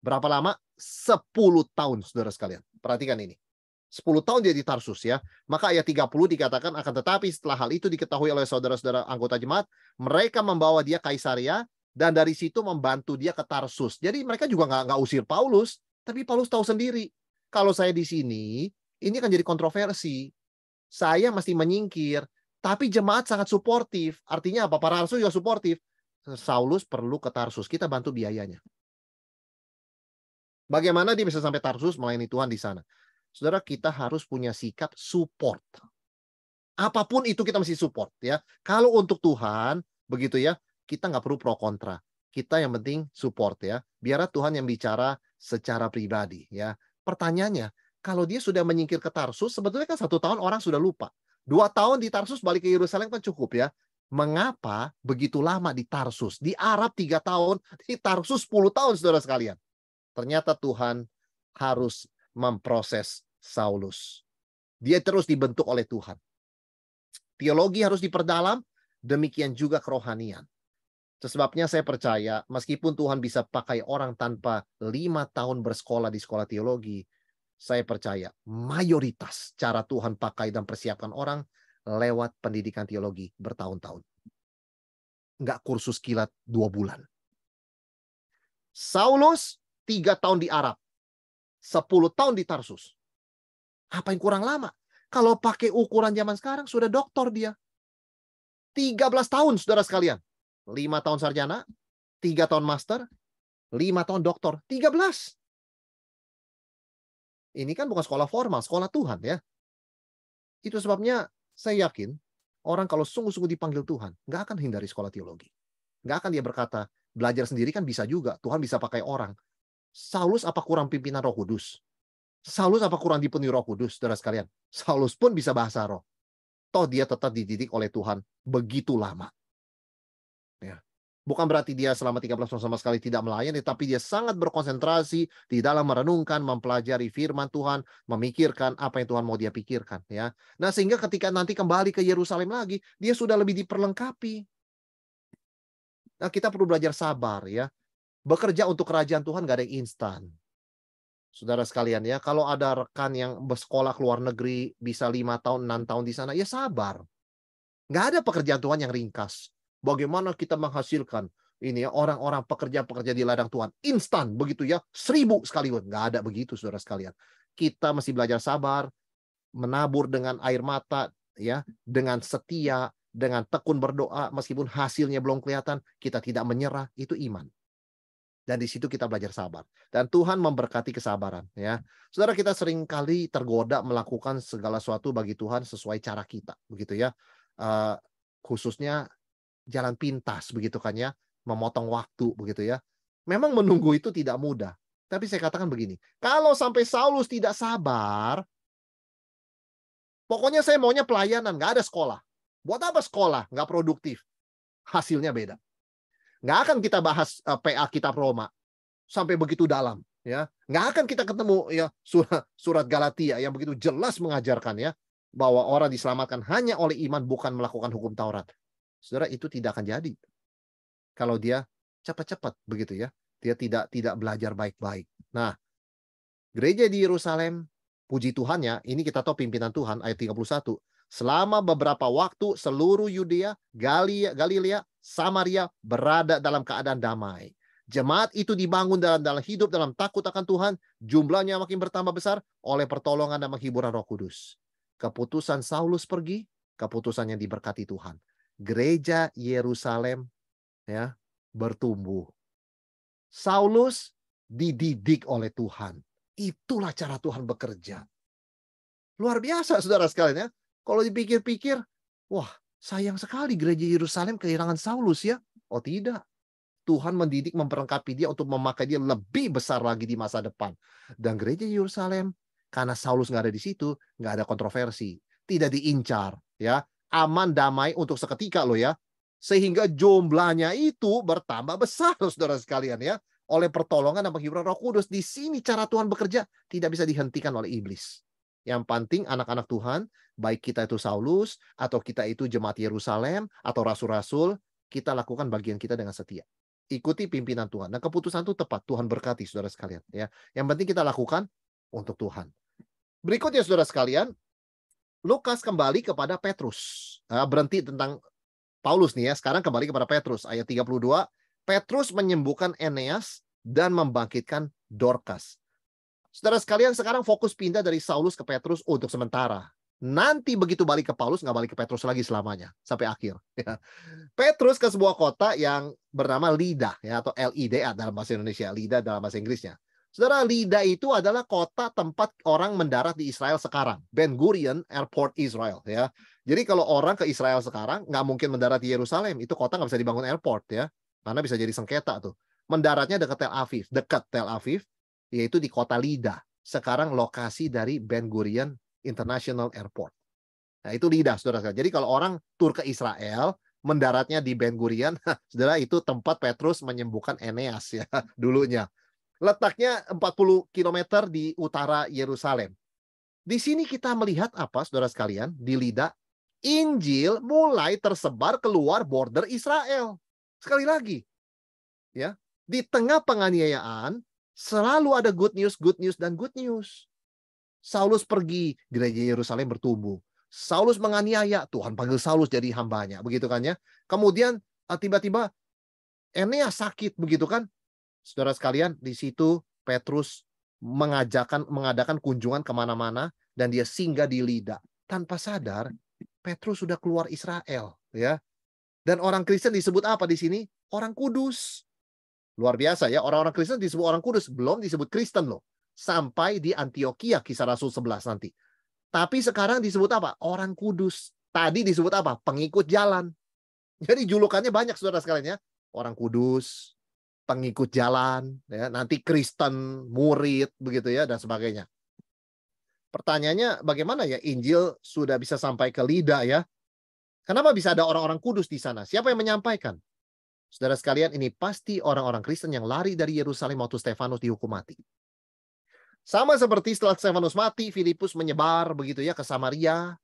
Berapa lama? 10 tahun saudara sekalian. Perhatikan ini. 10 tahun dia di Tarsus ya. Maka ayat 30 dikatakan, akan tetapi setelah hal itu diketahui oleh saudara-saudara anggota jemaat, mereka membawa dia ke Kaisaria, dan dari situ membantu dia ke Tarsus. Jadi mereka juga nggak usir Paulus, tapi Paulus tahu sendiri, kalau saya di sini, ini akan jadi kontroversi. Saya mesti menyingkir, tapi jemaat sangat suportif. Artinya apa? Para rasul juga suportif. Saulus perlu ke Tarsus, kita bantu biayanya. Bagaimana dia bisa sampai Tarsus melayani Tuhan di sana? Saudara, kita harus punya sikap support. Apapun itu kita mesti support ya. Kalau untuk Tuhan, begitu ya, kita nggak perlu pro kontra. Kita yang penting support ya. Biarlah Tuhan yang bicara secara pribadi ya. Pertanyaannya, Kalau dia sudah menyingkir ke Tarsus, sebetulnya kan 1 tahun orang sudah lupa. 2 tahun di Tarsus balik ke Yerusalem kan cukup ya. Mengapa begitu lama di Tarsus? Di Arab 3 tahun, di Tarsus 10 tahun saudara sekalian. Ternyata Tuhan harus memproses Saulus. Dia terus dibentuk oleh Tuhan. Teologi harus diperdalam, demikian juga kerohanian. Sebabnya saya percaya, meskipun Tuhan bisa pakai orang tanpa 5 tahun bersekolah di sekolah teologi, saya percaya mayoritas cara Tuhan pakai dan persiapkan orang lewat pendidikan teologi bertahun-tahun. Nggak kursus kilat 2 bulan. Saulus 3 tahun di Arab, 10 tahun di Tarsus. Apa yang kurang lama? Kalau pakai ukuran zaman sekarang, sudah doktor dia. 13 tahun, saudara sekalian. 5 tahun sarjana, 3 tahun master, 5 tahun doktor, 13. Ini kan bukan sekolah formal, sekolah Tuhan ya. Itu sebabnya saya yakin, orang kalau sungguh-sungguh dipanggil Tuhan, nggak akan hindari sekolah teologi. Nggak akan dia berkata, belajar sendiri kan bisa juga, Tuhan bisa pakai orang. Saulus apa kurang pimpinan Roh Kudus? Saulus apa kurang dipenuhi Roh Kudus, saudara sekalian? Saulus pun bisa bahasa roh. Toh dia tetap dididik oleh Tuhan begitu lama. Ya. Bukan berarti dia selama 13 tahun sama sekali tidak melayani, tapi dia sangat berkonsentrasi di dalam merenungkan, mempelajari firman Tuhan, memikirkan apa yang Tuhan mau dia pikirkan. Ya. Nah, sehingga ketika nanti kembali ke Yerusalem lagi, dia sudah lebih diperlengkapi. Nah, kita perlu belajar sabar ya. Bekerja untuk kerajaan Tuhan gak ada yang instan. Saudara sekalian ya, kalau ada rekan yang bersekolah ke luar negeri, bisa 5 tahun, 6 tahun di sana, ya sabar. Nggak ada pekerjaan Tuhan yang ringkas. Bagaimana kita menghasilkan ini ya orang-orang pekerja-pekerja di ladang Tuhan instan begitu ya 1000 sekaligus, nggak ada begitu saudara sekalian. Kita mesti belajar sabar, menabur dengan air mata ya, dengan setia, dengan tekun berdoa meskipun hasilnya belum kelihatan, kita tidak menyerah, itu iman. Dan di situ kita belajar sabar. Dan Tuhan memberkati kesabaran ya. Saudara, kita seringkali tergoda melakukan segala sesuatu bagi Tuhan sesuai cara kita begitu ya. Khususnya jalan pintas begitu kan ya, memotong waktu begitu ya. Memang menunggu itu tidak mudah. Tapi saya katakan begini, kalau sampai Saulus tidak sabar, pokoknya saya maunya pelayanan, nggak ada sekolah. Buat apa sekolah? Nggak produktif. Hasilnya beda. Nggak akan kita bahas PA kitab Roma sampai begitu dalam ya. Nggak akan kita ketemu ya surat Galatia yang begitu jelas mengajarkan ya bahwa orang diselamatkan hanya oleh iman, bukan melakukan hukum Taurat. Saudara, itu tidak akan jadi kalau dia cepat-cepat begitu ya. Dia tidak belajar baik-baik. Nah, gereja di Yerusalem, puji Tuhan ya, ini kita tahu pimpinan Tuhan ayat 31. Selama beberapa waktu seluruh Yudea, Galilea, Samaria berada dalam keadaan damai. Jemaat itu dibangun dalam hidup dalam takut akan Tuhan, jumlahnya makin bertambah besar oleh pertolongan dan menghiburan Roh Kudus. Keputusan Saulus pergi, keputusan yang diberkati Tuhan. Gereja Yerusalem ya bertumbuh. Saulus dididik oleh Tuhan. Itulah cara Tuhan bekerja. Luar biasa saudara sekalian ya. Kalau dipikir-pikir, wah, sayang sekali gereja Yerusalem kehilangan Saulus ya. Oh tidak. Tuhan mendidik, memperlengkapi dia untuk memakai dia lebih besar lagi di masa depan. Dan gereja Yerusalem, karena Saulus nggak ada di situ, nggak ada kontroversi, tidak diincar, ya, aman damai untuk seketika loh ya, sehingga jumlahnya itu bertambah besar, saudara sekalian ya, oleh pertolongan dan penghiburan Roh Kudus. Di sini cara Tuhan bekerja tidak bisa dihentikan oleh iblis. Yang penting anak-anak Tuhan, baik kita itu Saulus atau kita itu jemaat Yerusalem atau rasul-rasul, kita lakukan bagian kita dengan setia. Ikuti pimpinan Tuhan. Dan keputusan itu tepat. Tuhan berkati saudara sekalian. Ya. Yang penting kita lakukan untuk Tuhan. Berikutnya saudara sekalian, Lukas kembali kepada Petrus. Berhenti tentang Paulus nih ya. Sekarang kembali kepada Petrus. Ayat 32. Petrus menyembuhkan Eneas dan membangkitkan Dorcas. Saudara sekalian, sekarang fokus pindah dari Saulus ke Petrus untuk sementara. Nanti begitu balik ke Paulus, nggak balik ke Petrus lagi selamanya. Sampai akhir. Ya. Petrus ke sebuah kota yang bernama Lida, ya, atau Lida dalam bahasa Indonesia. Lida dalam bahasa Inggrisnya. Saudara, Lida itu adalah kota tempat orang mendarat di Israel sekarang. Ben Gurion Airport Israel. Ya. Jadi kalau orang ke Israel sekarang, nggak mungkin mendarat di Yerusalem. Itu kota nggak bisa dibangun airport. Ya. Karena bisa jadi sengketa tuh. Mendaratnya dekat Tel Aviv. Yaitu di kota Lida. sekarang lokasi dari Ben Gurion International Airport. Nah, itu Lida, saudara. Jadi kalau orang tur ke Israel, mendaratnya di Ben Gurion, saudara, itu tempat Petrus menyembuhkan Eneas ya dulunya. Letaknya 40 km di utara Yerusalem. Di sini kita melihat apa, saudara sekalian? Di Lida, Injil mulai tersebar keluar border Israel. Sekali lagi, ya, di tengah penganiayaan selalu ada good news, dan good news. Saulus pergi, gereja Yerusalem bertumbuh. Saulus menganiaya, Tuhan panggil Saulus jadi hambanya, begitu kan ya. Kemudian tiba-tiba Eneas sakit, begitu kan. Saudara sekalian, di situ Petrus mengadakan kunjungan kemana-mana dan dia singgah di Lida. Tanpa sadar, Petrus sudah keluar Israel, ya. Dan orang Kristen disebut apa di sini? Orang kudus. Luar biasa ya, orang-orang Kristen disebut orang kudus, belum disebut Kristen loh. Sampai di Antioquia, Kisah Rasul 11 nanti. Tapi sekarang disebut apa? Orang kudus. Tadi disebut apa? Pengikut jalan. Jadi julukannya banyak, saudara sekalian ya. Orang kudus, pengikut jalan, ya, nanti Kristen, murid, begitu ya, dan sebagainya. Pertanyaannya, bagaimana ya Injil sudah bisa sampai ke Lida ya? Kenapa bisa ada orang-orang kudus di sana? Siapa yang menyampaikan? Saudara sekalian, ini pasti orang-orang Kristen yang lari dari Yerusalem waktu Stefanus dihukum mati. Sama seperti setelah Stefanus mati, Filipus menyebar begitu ya ke Samaria.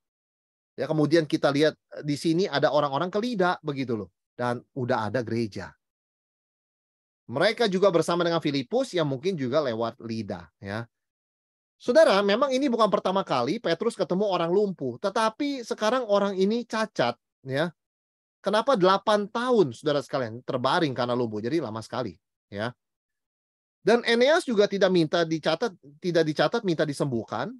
Ya, kemudian kita lihat di sini ada orang-orang ke Lida begitu loh, dan udah ada gereja. Mereka juga bersama dengan Filipus yang mungkin juga lewat Lida ya. Saudara, memang ini bukan pertama kali Petrus ketemu orang lumpuh, tetapi sekarang orang ini cacat ya. Kenapa 8 tahun saudara sekalian terbaring karena lumpuh? Jadi lama sekali ya. Dan Eneas juga tidak dicatat minta disembuhkan.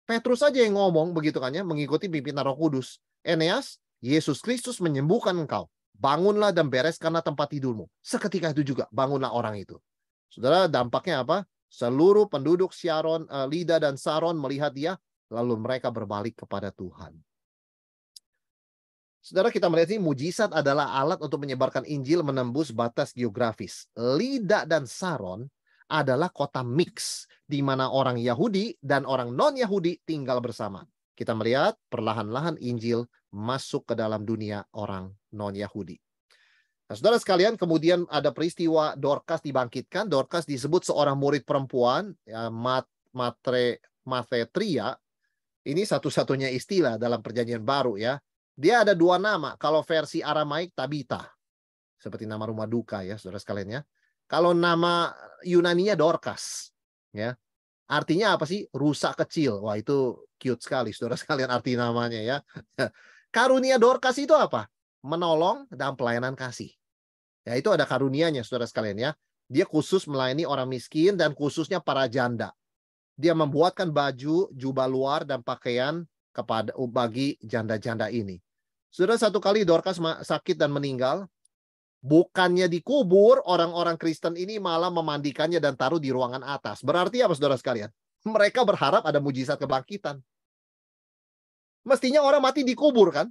Petrus saja yang ngomong begitu kan ya, mengikuti pimpinan Roh Kudus. Eneas, Yesus Kristus menyembuhkan engkau. Bangunlah dan bereskanlah tempat tidurmu. Seketika itu juga bangunlah orang itu. Saudara, dampaknya apa? Seluruh penduduk Sharon, Lida dan Saron melihat dia, lalu mereka berbalik kepada Tuhan. Saudara, kita melihat ini mujizat adalah alat untuk menyebarkan Injil menembus batas geografis. Lida dan Saron adalah kota mix di mana orang Yahudi dan orang non-Yahudi tinggal bersama. Kita melihat perlahan-lahan Injil masuk ke dalam dunia orang non-Yahudi. Nah, saudara sekalian, kemudian ada peristiwa Dorcas dibangkitkan. Dorcas disebut seorang murid perempuan, ya, Matretria. Ini satu-satunya istilah dalam Perjanjian Baru ya. Dia ada 2 nama. Kalau versi Aramaik Tabita, seperti nama rumah duka ya, saudara sekalian ya. Kalau nama Yunaninya Dorcas, ya. Artinya apa sih? Rusa kecil. Wah, itu cute sekali, saudara sekalian, arti namanya ya. Karunia Dorcas itu apa? Menolong dan pelayanan kasih. Ya, itu ada karunianya, saudara sekalian ya. Dia khusus melayani orang miskin dan khususnya para janda. Dia membuatkan baju, jubah luar dan pakaian bagi janda-janda ini. Sudah satu kali Dorcas sakit dan meninggal. Bukannya dikubur, orang-orang Kristen ini malah memandikannya dan taruh di ruangan atas. Berarti apa, saudara sekalian? Mereka berharap ada mujizat kebangkitan. Mestinya orang mati dikubur kan?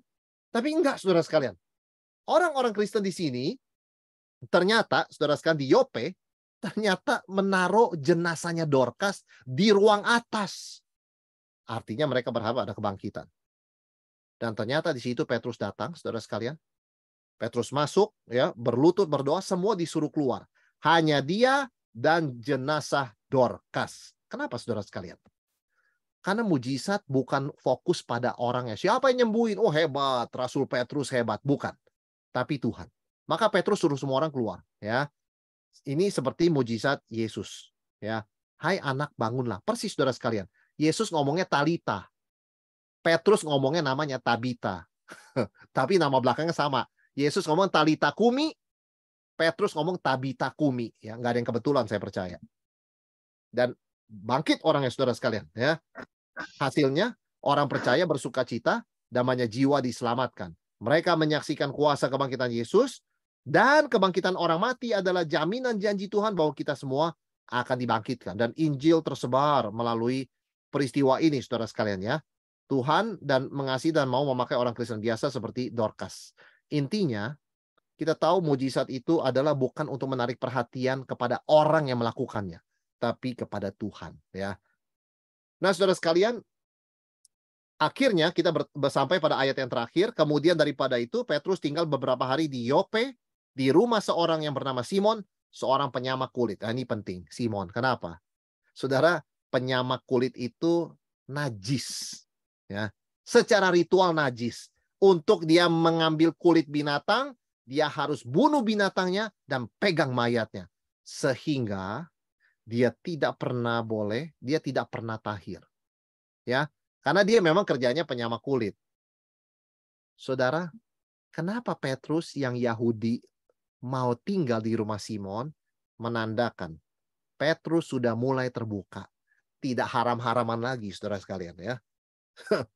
Tapi enggak, saudara sekalian. Orang-orang Kristen di sini, ternyata, saudara sekalian, di Yope, ternyata menaruh jenazahnya Dorcas di ruang atas. Artinya mereka berharap ada kebangkitan. Dan ternyata di situ Petrus datang, saudara sekalian. Petrus masuk, ya, berlutut berdoa, semua disuruh keluar. Hanya dia dan jenazah Dorcas. Kenapa, saudara sekalian? Karena mujizat bukan fokus pada orangnya. Siapa yang nyembuhin? Oh, hebat, Rasul Petrus hebat. Bukan. Tapi Tuhan. Maka Petrus suruh semua orang keluar. Ya, ini seperti mujizat Yesus. Ya, hai anak, bangunlah. Persis, saudara sekalian. Yesus ngomongnya Talita. Petrus ngomongnya namanya Tabita. Tapi nama belakangnya sama. Yesus ngomong Talita Kumi, Petrus ngomong Tabita Kumi. Ya, nggak ada yang kebetulan, saya percaya. Dan bangkit orangnya, saudara sekalian. Ya, hasilnya orang percaya bersukacita, damanya jiwa diselamatkan. Mereka menyaksikan kuasa kebangkitan Yesus, dan kebangkitan orang mati adalah jaminan janji Tuhan bahwa kita semua akan dibangkitkan. Dan Injil tersebar melalui peristiwa ini, saudara sekalian ya. Tuhan dan mengasihi dan mau memakai orang Kristen biasa seperti Dorcas. Intinya, kita tahu mujizat itu adalah bukan untuk menarik perhatian kepada orang yang melakukannya, tapi kepada Tuhan. Ya, Nah, saudara sekalian, akhirnya kita sampai pada ayat yang terakhir. Kemudian daripada itu, Petrus tinggal beberapa hari di Yope, di rumah seorang yang bernama Simon, seorang penyamak kulit. Nah, ini penting, Simon. Kenapa? Saudara, penyamak kulit itu najis. Ya, secara ritual najis. Untuk dia mengambil kulit binatang, dia harus bunuh binatangnya dan pegang mayatnya. Sehingga dia tidak pernah tahir. Ya, karena dia memang kerjanya penyamak kulit. Saudara, kenapa Petrus yang Yahudi mau tinggal di rumah Simon? Menandakan Petrus sudah mulai terbuka. Tidak haram-haraman lagi, saudara sekalian ya.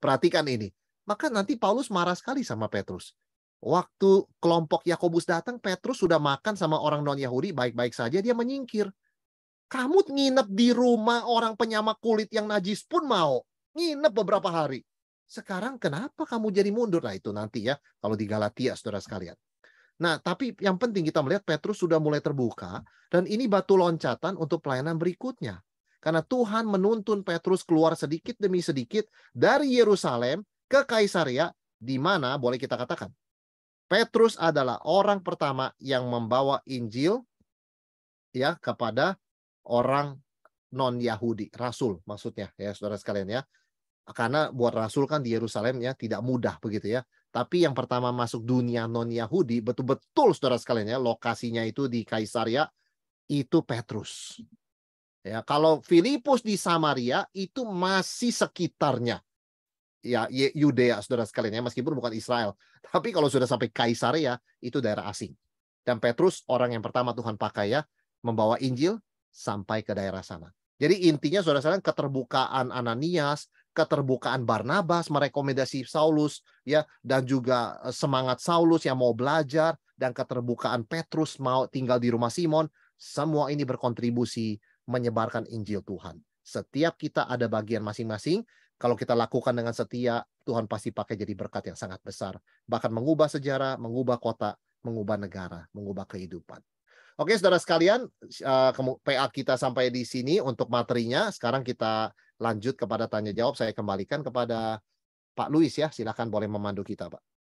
Perhatikan ini. Maka nanti Paulus marah sekali sama Petrus. Waktu kelompok Yakobus datang, Petrus sudah makan sama orang non-Yahudi, baik-baik saja, dia menyingkir. Kamu nginep di rumah orang penyamak kulit yang najis pun mau. Nginep beberapa hari. Sekarang kenapa kamu jadi mundur? Nah, itu nanti ya, kalau di Galatia, saudara sekalian. Nah, tapi yang penting kita melihat Petrus sudah mulai terbuka, dan ini batu loncatan untuk pelayanan berikutnya. Karena Tuhan menuntun Petrus keluar sedikit demi sedikit dari Yerusalem ke Kaisaria, di mana boleh kita katakan, Petrus adalah orang pertama yang membawa Injil ya kepada orang non-Yahudi, rasul maksudnya ya saudara sekalian ya. Karena buat rasul kan di Yerusalem ya tidak mudah begitu ya. Tapi yang pertama masuk dunia non-Yahudi betul-betul saudara sekalian ya, lokasinya itu di Kaisaria, itu Petrus. Ya, kalau Filipus di Samaria itu masih sekitarnya. Ya, Yudea saudara sekalian ya, meskipun bukan Israel. Tapi kalau sudah sampai Kaisaria itu daerah asing. Dan Petrus orang yang pertama Tuhan pakai ya, membawa Injil sampai ke daerah sana. Jadi intinya saudara-saudara, keterbukaan Ananias, keterbukaan Barnabas merekomendasi Saulus ya, dan juga semangat Saulus yang mau belajar, dan keterbukaan Petrus mau tinggal di rumah Simon, semua ini berkontribusi menyebarkan Injil Tuhan. Setiap kita ada bagian masing-masing. Kalau kita lakukan dengan setia, Tuhan pasti pakai jadi berkat yang sangat besar. Bahkan mengubah sejarah, mengubah kota, mengubah negara, mengubah kehidupan. Oke, saudara sekalian, PA kita sampai di sini untuk materinya. Sekarang kita lanjut kepada tanya jawab. Saya kembalikan kepada Pak Luis ya. Silakan boleh memandu kita, Pak.